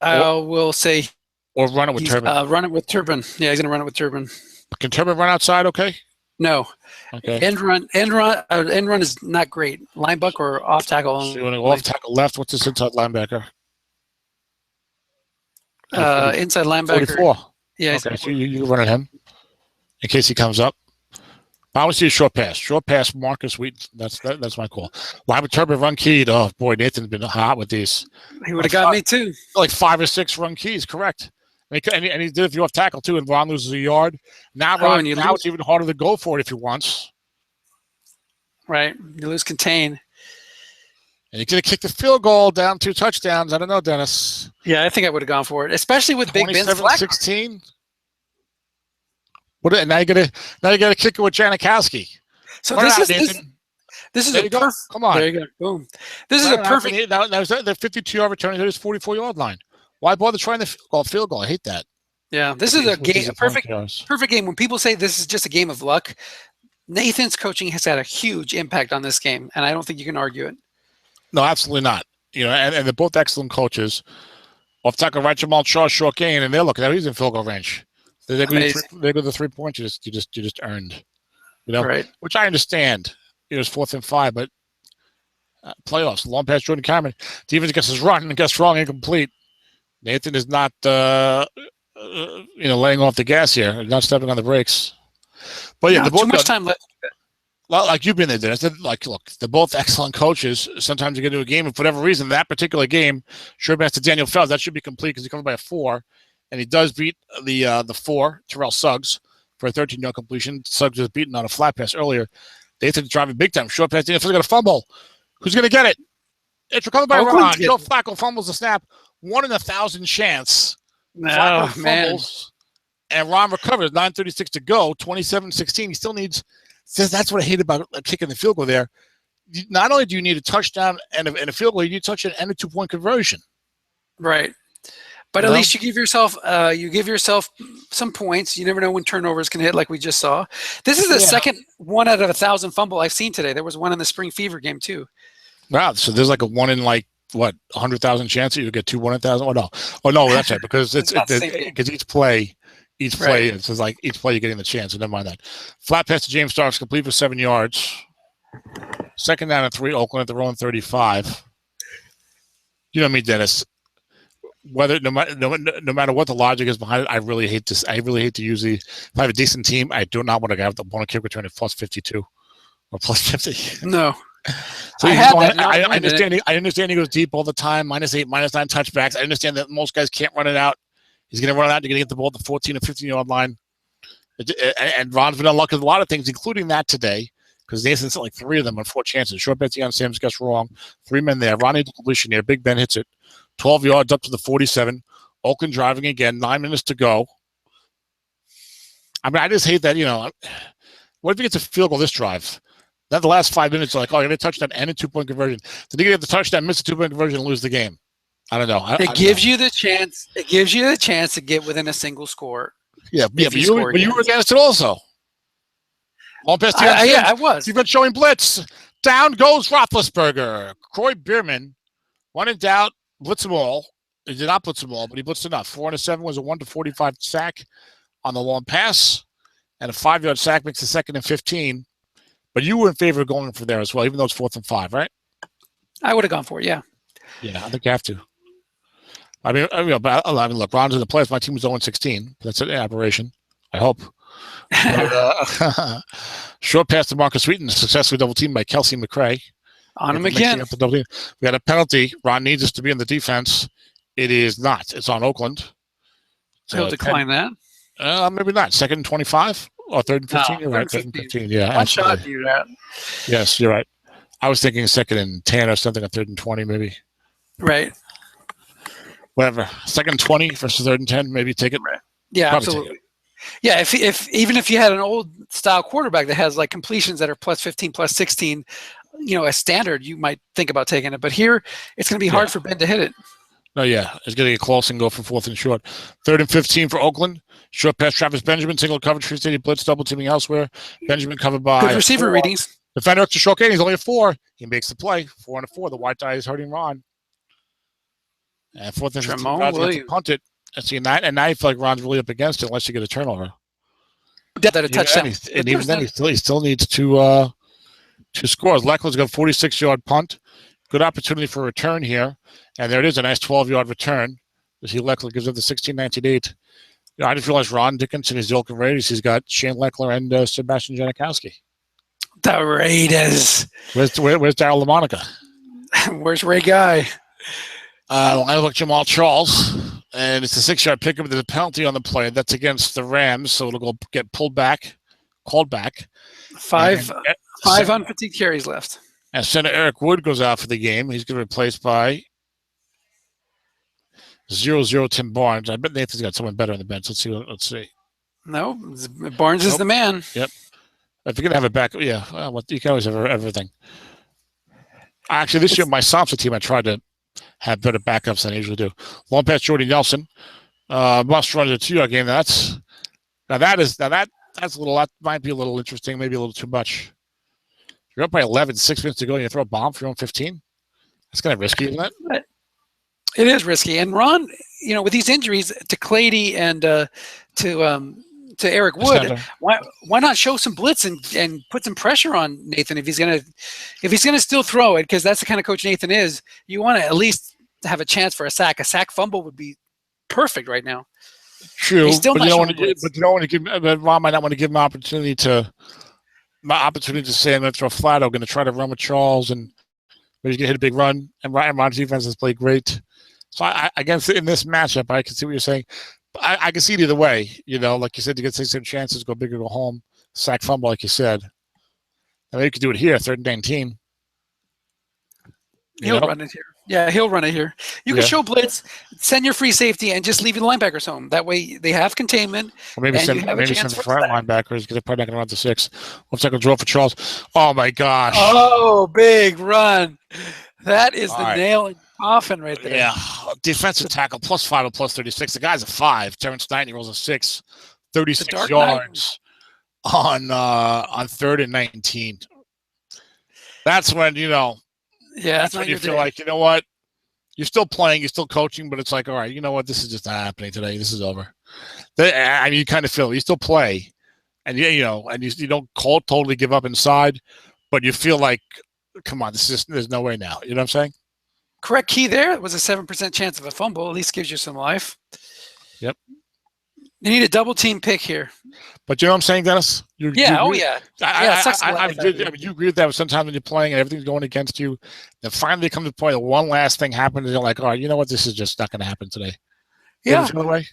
will say. Or run it with Turbin. Run it with Turbin. Yeah, he's going to run it with Turbin. Can Turbin run outside? Okay. No. Okay. End run is not great. Linebacker or off tackle. So you want to go off tackle left? What's this inside linebacker? Inside linebacker. 44. Yeah. Okay, so you run at him in case he comes up. I would see a short pass. Short pass, Marcus Wheaton. That's my call. Live turbine run keyed. Oh boy, Nathan's been hot with these. He would have got me too. Like 5 or 6 run keys, correct? And he did if you off tackle too, and Ron loses a yard. Now it's even harder to go for it if he wants. Right, you lose contain. And he could have kicked the field goal down 2 touchdowns. I don't know, Dennis. Yeah, I think I would have gone for it, especially with Big Ben's flag. 27-16. What? Now you gotta kick it with Janikowski. So this is a perfect. Come on, there you go. Boom. This is a perfect. That was the 52-yard return. It was 44-yard line. Why bother trying the field goal? I hate that. Yeah, this is a perfect game. When people say this is just a game of luck, Nathan's coaching has had a huge impact on this game, and I don't think you can argue it. No, absolutely not. And they're both excellent coaches. Off tackle right, Jamal Shaw, short gain, and they're looking at he's in field goal range. They go to the 3 points you just earned. Right. Which I understand. It was 4th and 5, but playoffs, long pass Jordan Cameron. Defense gets his run and gets wrong, incomplete. Nathan is not, laying off the gas here, not stepping on the brakes. But yeah, too much time left. Like you've been there, Dennis. Like, look, they're both excellent coaches. Sometimes you get into a game, and for whatever reason, that particular game, sure pass to Daniel Fells, that should be complete because he comes by a 4, and he does beat the 4, Terrell Suggs, for a 13-yard completion. Suggs was beaten on a flat pass earlier. Nathan's driving big time. Short pass, Daniel Fells got a fumble. Who's going to get it? It's recovered by Ron. Joe Flacco fumbles the snap. 1 in 1,000 chance. Oh, man. And Ron recovers. 9:36 to go. 27-16. He still needs. Says that's what I hate about kicking the field goal there. Not only do you need a touchdown and a field goal, you need a touchdown and a 2-point conversion. Right. But at least you give yourself some points. You never know when turnovers can hit, like we just saw. This is the second 1 out of 1,000 fumble I've seen today. There was one in the Spring Fever game too. Wow. So there's like a 1 in 100,000 chance that you get 2 1,000. Oh no, that's right because because each play. It's like each play you're getting the chance. So never mind that. Flat pass to James Starks, complete for 7 yards. 2nd down and 3. Oakland at their own 35. You know me, Dennis. Whether no matter what the logic is behind it, I really hate this. I really hate to use the. If I have a decent team, I do not want to have the one kick return at plus 52 or plus 50. No. So I understand. I understand he goes deep all the time. -8, -9 touchbacks. I understand that most guys can't run it out. He's going to run out. You're going to get the ball at the 14 or 15-yard line. And Ron's been unlucky with a lot of things, including that today, because Nathan's like 3 of them on 4 chances. Short Betsy on Sam's gets wrong. 3 men there. Ron needs a completion here. Big Ben hits it. 12 yards up to the 47. Oakland driving again. 9 minutes to go. I mean, I just hate that, what if he gets a field goal this drive? Then the last 5 minutes, like, you're going to touchdown and a 2-point conversion. Did he get the touchdown, miss a 2-point conversion, and lose the game? I don't know. It gives you the chance. It gives you the chance to get within a single score. Yeah, but you were against it also. Long pass. I was. You've been showing blitz. Down goes Roethlisberger. Croy Bierman, 1 in doubt, blitz them all. He did not blitz them all, but he blitzed enough. 407 was a 1-45 sack on the long pass, and a 5-yard sack makes the 2nd and 15. But you were in favor of going for there as well, even though it's 4th and 5, right? I would have gone for it. Yeah. Yeah, I think you have to. I mean, look, Ron's in the playoffs. My team was 0-16. That's an aberration. I hope. But, short pass to Marcus Wheaton, successfully double teamed by Kelsey McCray. On him again. We got a penalty. Ron needs us to be in the defense. It is not. It's on Oakland. So he'll decline that. Maybe not. 2nd and 25 or 3rd and 15. You're right. 3rd and 15. Yeah. One shot do that. Yes, you're right. I was thinking 2nd and 10 or something, or 3rd and 20 maybe. Right. Whatever. 2nd and 20 versus 3rd and 10, maybe take it. Right. Yeah, probably absolutely. Yeah, if even if you had an old style quarterback that has like completions that are plus 15, plus 16, as standard, you might think about taking it. But here, it's going to be hard for Ben to hit it. No, yeah. It's going to get close and go for 4th and short. 3rd and 15 for Oakland. Short pass, Travis Benjamin, single coverage, Free Safety blitz, double teaming elsewhere. Benjamin covered by good receiver readings. Defender to short gain. He's only a 4. He makes the play. 4 and a 4. The white die is hurting Ron. And 4th and 15, Ron's going to punt it. And now you feel like Ron's really up against it unless you get a turnover. That a touchdown. And even then, he still needs two scores. Leckler's got a 46-yard punt. Good opportunity for a return here. And there it is, a nice 12-yard return. You see Leckler gives up the 16-19-8. I just realized Ron Dickinson is the Oakland Raiders. He's got Shane Leckler and Sebastian Janikowski. The Raiders. Where's Darryl LaMonica? Where's Ray Guy? I look Jamal Charles, and it's a 6-yard pickup. There's a penalty on the play. That's against the Rams, so it'll go get called back. Five unfatigued carries left. And center Eric Wood goes out for the game. He's going to be replaced by 0-0 Tim Barnes. I bet Nathan's got someone better on the bench. Let's see. No, Barnes is the man. Yep. If you're going to have a backup, yeah, well, you can always have everything. Actually, this year, my Samsa team, I tried to have better backups than I usually do. Long pass, Jordy Nelson. Must run the 2-yard game. That might be a little interesting, maybe a little too much. You're up by 11, 6 minutes to go, and you throw a bomb for your own 15? That's kind of risky, isn't it? It is risky. And Ron, with these injuries to Clady and to Eric Wood, why not show some blitz and put some pressure on Nathan if he's gonna still throw it, because that's the kind of coach Nathan is. You want to at least have a chance for a sack. A sack fumble would be perfect right now. True, but you don't want to give. But Ron might not want to give him opportunity to say, I'm going to throw flat. I'm going to try to run with Charles, and he's going to hit a big run. And Ron's defense has played great. So I guess in this matchup, I can see what you're saying. I can see it either way. Like you said, you get some chances, go big or go home. Sack fumble, like you said. I mean, you could do it here, 3rd and 19. He'll run it here. Yeah, he'll run it here. You can show blitz, send your free safety, and just leave your linebackers home. That way they have containment. Or maybe send the front linebackers, because they're probably not going to run to 6. Looks like a draw for Charles. Oh, my gosh. Oh, big run. That is the nail in the coffin right there. Yeah. Defensive tackle, +5 or +36. The guy's a 5. Terrence Knight, he rolls a 6. 36 yards on 3rd and 19. That's when, Yeah, that's when you feel like, you know what? You're still playing, you're still coaching, but it's like, all right, you know what? This is just not happening today. This is over. You kind of feel you still play, and you don't totally give up inside, but you feel like, come on, there's no way now. You know what I'm saying? Correct key there. It was a 7% chance of a fumble. At least gives you some life. Yep. You need a double team pick here. But you know what I'm saying, Dennis? Yeah. I mean, you agree with that. Sometimes when you're playing and everything's going against you, then finally comes to the point that one last thing happens, and you're like, all right, you know what? This is just not going to happen today. Yeah. Way?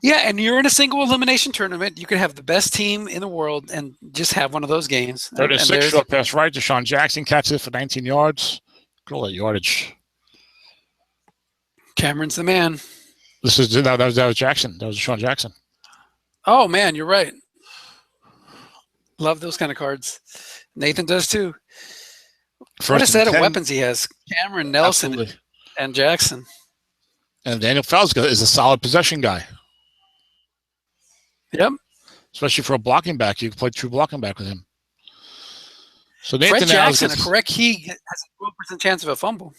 Yeah, and you're in a single elimination tournament. You could have the best team in the world and just have one of those games. 36 short pass right. Deshaun Jackson catches it for 19 yards. Good old yardage. Cameron's the man. That was Jackson. That was Deshaun Jackson. Oh, man, you're right. Love those kind of cards. Nathan does too. What a set of weapons he has. Cameron, Nelson, Absolutely. And Jackson. And Daniel Felsga is a solid possession guy. Yep. Especially for a blocking back. You can play true blocking back with him. So Nathan Fred Jackson, a correct key, has a 12% chance of a fumble.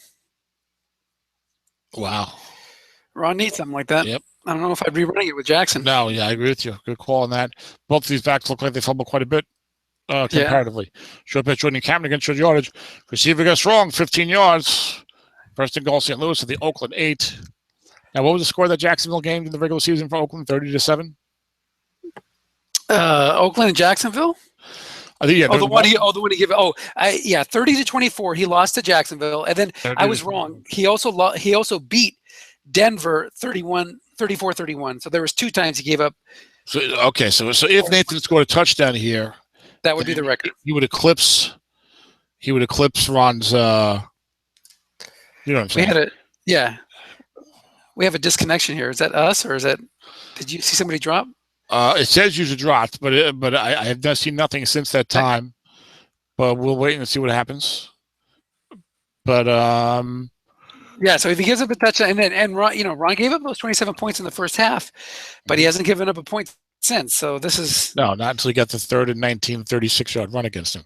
Wow. Ron needs something like that. Yep. I don't know if I'd be running it with Jackson. No, yeah, I agree with you. Good call on that. Both of these backs look like they fumble quite a bit comparatively. Short pitch, Jordan Cameron against short yardage. Receiver gets wrong, 15 yards. First and goal, St. Louis at the Oakland 8. Now, what was the score of that Jacksonville game in the regular season for Oakland? 30-7? Oakland and Jacksonville? I think, yeah. The one he gave. 30-24. He lost to Jacksonville, and then I was wrong. He also beat Denver 34-31. So there was 2 times he gave up. So if Nathan scored a touchdown here, that would be the record. He would eclipse Ron's. You know what I'm saying? We have a disconnection here. Is that us, or is that? Did you see somebody drop? It says user dropped, but I have not seen nothing since that time. But we'll wait and see what happens. But yeah. So if he gives up a touchdown, and Ron gave up those 27 points in the first half, but he hasn't given up a point since. So this is not until he got the 3rd and 19, 36-yard run against him.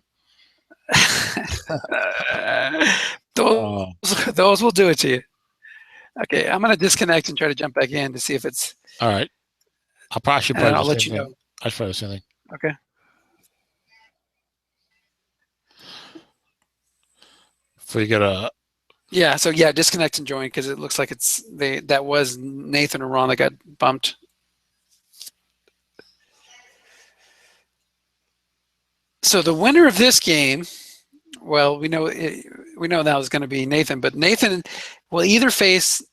Those will do it to you. Okay, I'm gonna disconnect and try to jump back in to see if it's all right. I'll let you know. I should probably the same thing. Okay. So you get a. Yeah. So disconnect and join, because it looks like that was Nathan or Ron that got bumped. So the winner of this game, well, we know that was going to be Nathan, but Nathan will either face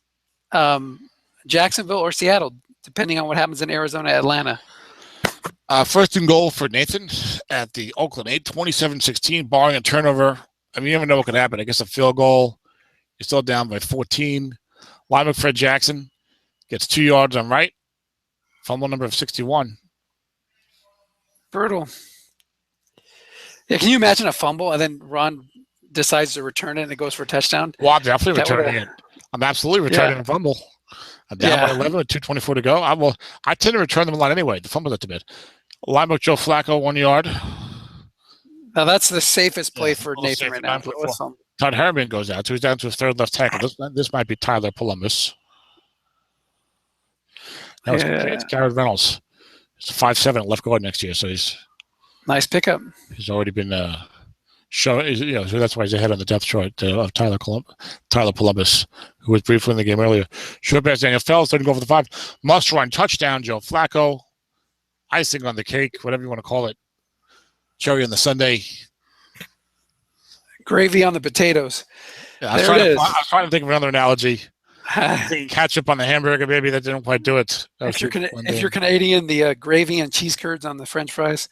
Jacksonville or Seattle, depending on what happens in Arizona, Atlanta. First and goal for Nathan at the Oakland 8, 27-16, barring a turnover. I mean, you never know what could happen. I guess a field goal. You're still down by 14. Lineman Fred Jackson gets 2 yards on right. Fumble number of 61. Brutal. Yeah, can you imagine a fumble and then Ron decides to return it and it goes for a touchdown? Well, I'm definitely returning it. I'm absolutely returning a fumble. I'm down by 11 with 2:24 to go. I tend to return them a lot anyway. The fumble's not too bad. Linebacker Joe Flacco, 1 yard. Now that's the safest play for Nathan right now. Todd Herman goes out, so he's down to his third left tackle. This might be Tyler Columbus. No, it's Garrett Reynolds. He's a 5'7" left guard next year, so he's nice pickup. He's already been shown. So that's why he's ahead on the depth chart of Tyler Columbus, who was briefly in the game earlier. Short pass, Daniel Fells, didn't go for the 5. Must run touchdown, Joe Flacco. Icing on the cake, whatever you want to call it. Cherry on the sundae. Gravy on the potatoes. Yeah, I was trying to think of another analogy. Ketchup on the hamburger, maybe that didn't quite do it. If you're Canadian, the gravy and cheese curds on the French fries.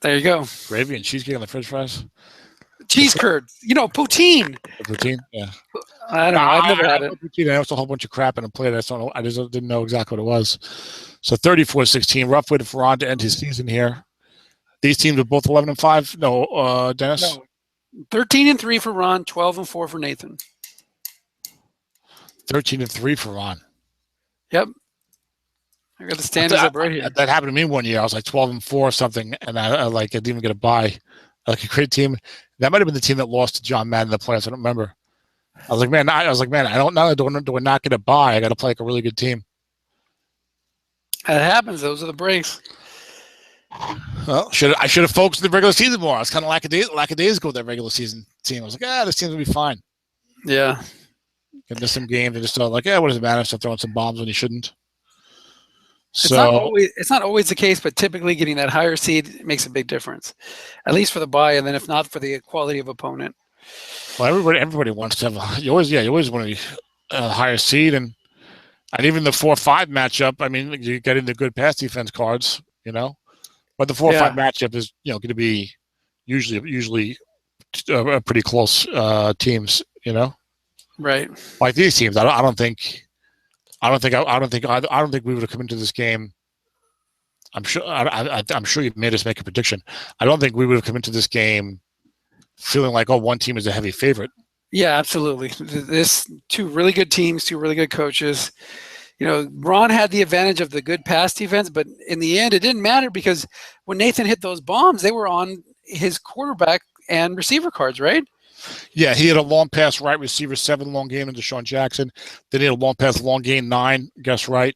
There you go. Gravy and cheesecake on the French fries. Cheese curds, poutine. Poutine, yeah. I don't know. I've never had it. Poutine. I also a whole bunch of crap in a plate. I just didn't know exactly what it was. So 34-16, rough way for Ron to end his season here. These teams are both 11-5. No, Dennis. No. 13-3 for Ron, 12-4 for Nathan. 13-3 for Ron. Yep. I got the standings up right here. That happened to me one year. I was like 12-4 or something, and I didn't even get a bye. Like a great team. That might have been the team that lost to John Madden in the playoffs. I don't remember. I was like, man, I don't know. Do I not get a bye? I got to play like a really good team. That happens. Those are the breaks. Well, I should have focused on the regular season more. I was kind of lackadaisical with that regular season team. I was like, this team's going to be fine. Yeah. Get into some games and just thought like, what does it matter? Start throwing some bombs when you shouldn't. It's not always the case, but typically getting that higher seed makes a big difference, at least for the bye, and then if not for the quality of opponent. Well, everybody wants to have. You always want to be a higher seed, and even the 4-5 matchup. I mean, you get into good pass defense cards, but the 4-5 matchup is going to be usually pretty close teams, Right. Like these teams, I don't think we would have come into this game. I'm sure you made us make a prediction. I don't think we would have come into this game feeling like, one team is a heavy favorite. Yeah, absolutely. This two really good teams, two really good coaches. Ron had the advantage of the good pass defense, but in the end, it didn't matter because when Nathan hit those bombs, they were on his quarterback and receiver cards, right? Yeah, he had a long pass right receiver 7 long game into Deshaun Jackson. Then he had a long pass long game 9, guess right.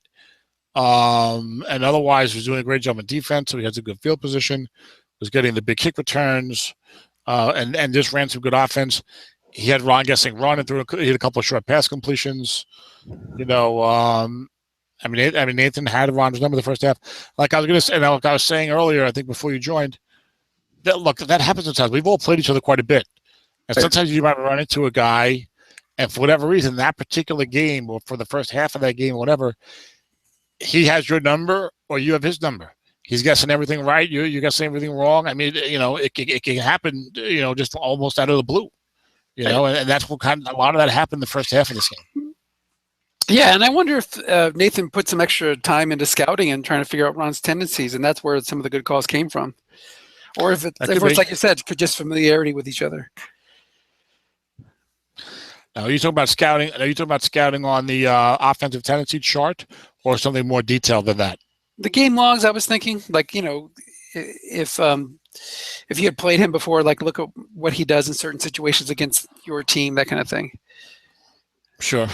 And otherwise, he was doing a great job in defense, so he has a good field position, was getting the big kick returns, and just ran some good offense. He had Ron guessing run and he had a couple of short pass completions. Nathan had Ron's number the first half. Like I was gonna say, and like I was saying earlier, I think before you joined, that happens sometimes. We've all played each other quite a bit. And sometimes you might run into a guy, and for whatever reason, that particular game or for the first half of that game or whatever, he has your number or you have his number. He's guessing everything right. You're guessing everything wrong. I mean, it can happen, just almost out of the blue, and that's what a lot of that happened the first half of this game. Yeah, and I wonder if Nathan put some extra time into scouting and trying to figure out Ron's tendencies, and that's where some of the good calls came from. Or if it's like you said, just familiarity with each other. Now, are you talking about scouting? Are you talking about scouting on the offensive tendency chart, or something more detailed than that? The game logs. I was thinking, if you had played him before, look at what he does in certain situations against your team, that kind of thing. Sure.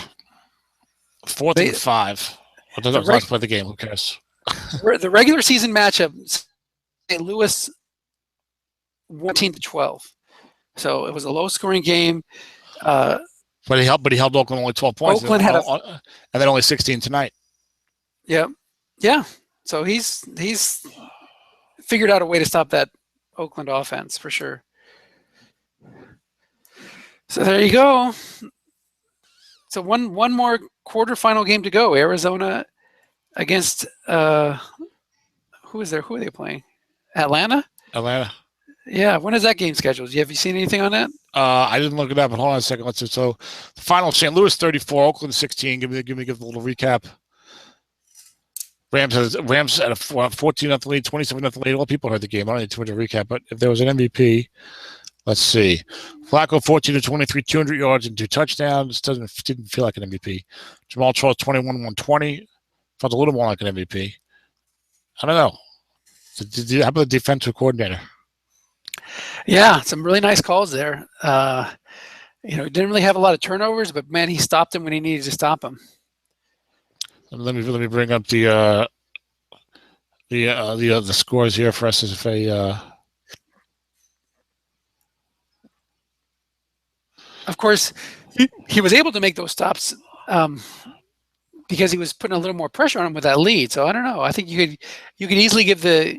4th and 5. Let's play the game. Who cares? The regular season matchup, St. Louis 14-12. So it was a low-scoring game. But he held Oakland only 12 points. Oakland had and then only 16 tonight. Yeah. So he's figured out a way to stop that Oakland offense for sure. So there you go. So one more quarterfinal game to go. Arizona against who is there? Who are they playing? Atlanta? Atlanta. Yeah. When is that game scheduled? Have you seen anything on that? I didn't look it up, but hold on a second. Let's see. So the final: St. Louis 34, Oakland 16. Give me a little recap. Rams at a 14-0 lead, 27-0 lead. All people heard the game. I don't need too much of a recap, but if there was an MVP, let's see. Flacco 14-23, 200 yards and 2 touchdowns. Didn't feel like an MVP. Jamal Charles 21-120. Felt a little more like an MVP. I don't know. How about the defensive coordinator? Yeah, some really nice calls there. He didn't really have a lot of turnovers, but man, he stopped him when he needed to stop him. Let me bring up the scores here for SSFA. Of course, he was able to make those stops because he was putting a little more pressure on him with that lead. So I don't know. I think you could easily give the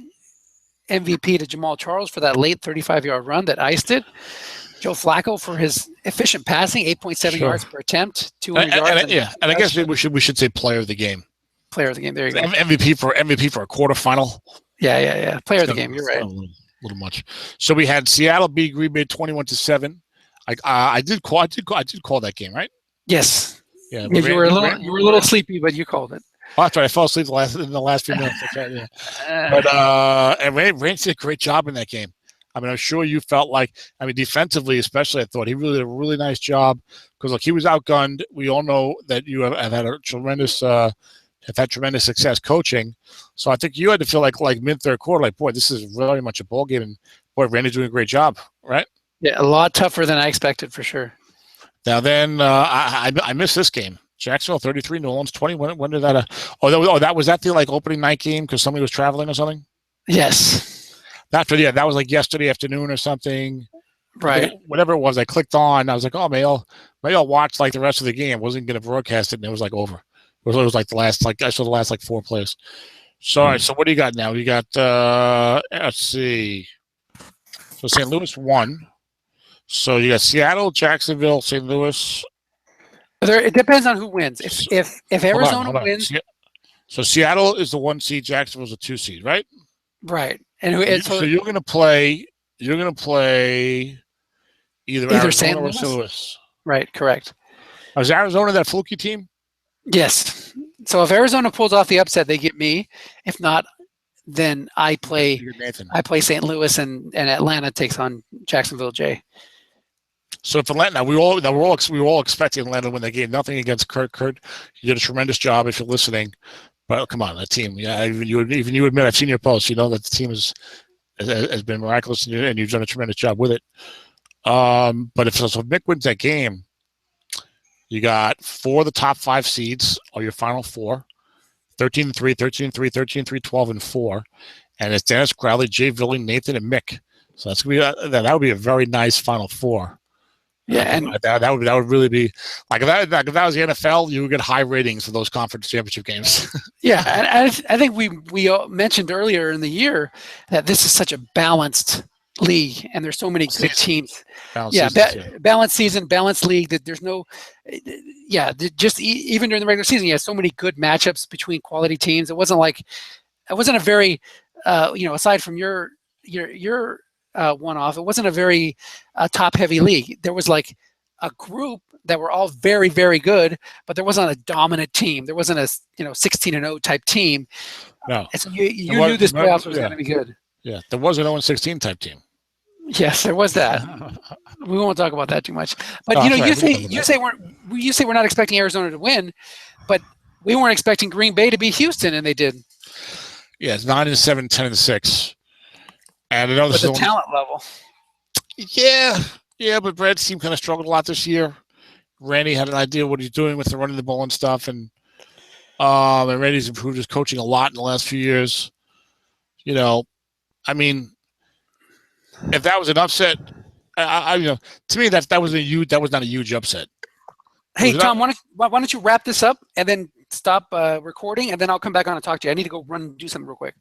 MVP to Jamal Charles for that late 35-yard run that iced it. Joe Flacco for his efficient passing, 8.7 yards per attempt, 200 yards. And I guess maybe we should say player of the game. Player of the game. There you go. MVP for a quarterfinal. Yeah. Player of the game. You're right. A little much. So we had Seattle beat Green Bay 21-7. I did call that game, right? Yes. Yeah. You were a little sleepy, but you called it. Oh, that's right. I fell asleep in the last few minutes. That's right, yeah. But and Rance did a great job in that game. I mean, I'm sure you felt like, defensively especially, I thought he really did a really nice job because, look, he was outgunned. We all know that you have had tremendous success coaching. So I think you had to feel like mid-third quarter, like, boy, this is very much a ball game. And, boy, Randy's doing a great job, right? Yeah, a lot tougher than I expected for sure. Now then, I missed this game. Jacksonville 33, New Orleans 20. When did that? That was that the opening night game because somebody was traveling or something? Yes. That was like yesterday afternoon or something. Right. Whatever it was, I clicked on. I was like, oh, maybe I'll watch like the rest of the game. I wasn't going to broadcast it, and it was like over. It was like I saw the last 4 plays. So, all right, so what do you got now? You got let's see. So St. Louis won. So you got Seattle, Jacksonville, St. Louis. It depends on who wins. If Arizona wins, so Seattle is the 1 seed, Jacksonville is the 2 seed, right? Right. So you're going to play either Arizona or St. Louis. Right. Correct. Is Arizona that fluky team? Yes. So if Arizona pulls off the upset, they get me. If not, then I play St. Louis and Atlanta takes on Jacksonville J. So if Atlanta, we were all expecting Atlanta to win that game. Nothing against Kurt. Kurt, you did a tremendous job if you're listening. But come on, that team. Yeah, even you admit, I've seen your posts. You know that the team has been miraculous, and you've done a tremendous job with it. But if Nick wins that game, you got 4 of the top 5 seeds are your final 4. 13-3, 13-3, 13-3, 12-4, and it's Dennis Crowley, Jay Villing, Nathan, and Mick. So that's gonna be that would be a very nice final 4. Yeah, and that would really be like if that was the NFL, you would get high ratings for those conference championship games. Yeah, and I think we mentioned earlier in the year that this is such a balanced league, and there's so many good teams. Balanced season, balanced league. That there's no, even during the regular season, you had so many good matchups between quality teams. It wasn't a very, aside from your one-off, it wasn't a very top-heavy league. There was like a group that were all very, very good, but there wasn't a dominant team. There wasn't a 16-0 type team. No, and so you knew this playoffs was going to be good. Yeah, there was an 0-16 type team. Yes, there was that. We won't talk about that too much. But you say we're not expecting Arizona to win, but we weren't expecting Green Bay to beat Houston, and they did. Yeah, it's 9-7, 10-6. And another the talent level. Yeah, but Brad's team kind of struggled a lot this year. Randy had an idea what he's doing with the running the ball and stuff, and Randy's improved his coaching a lot in the last few years. If that was an upset, to me that was not a huge upset. Hey Tom, why don't you wrap this up and then stop recording, and then I'll come back on and talk to you. I need to go run and do something real quick.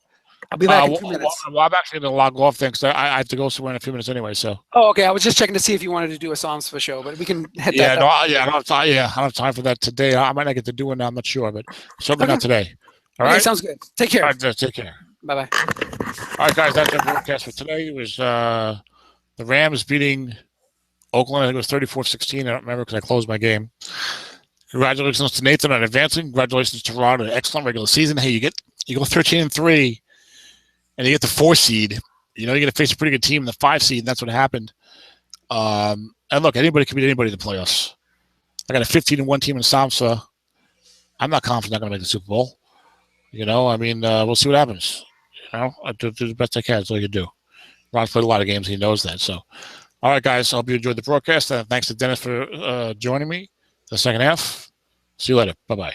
I'll be back in 2 minutes. Well, I'm actually going to log off then because I have to go somewhere in a few minutes anyway. So. Oh, okay. I was just checking to see if you wanted to do a songs for show, but we can hit that. I don't have time for that today. I might not get to do it now. I'm not sure, but certainly not today. All right. Sounds good. Take care. All right, take care. Bye-bye. All right, guys. That's our broadcast for today. It was the Rams beating Oakland. I think it was 34-16. I don't remember because I closed my game. Congratulations to Nathan on advancing. Congratulations to Ron on an excellent regular season. Hey, you go 13-3, and you get the 4 seed. You're going to face a pretty good team in the 5 seed, and that's what happened. And look, anybody can beat anybody in the playoffs. I got a 15-1 team in Samsa. I'm not confident they're going to make the Super Bowl. We'll see what happens. I do the best I can. That's all you can do. Ron's played a lot of games. He knows that. So, all right, guys. I hope you enjoyed the broadcast. Thanks to Dennis for joining me. The second half. See you later. Bye-bye.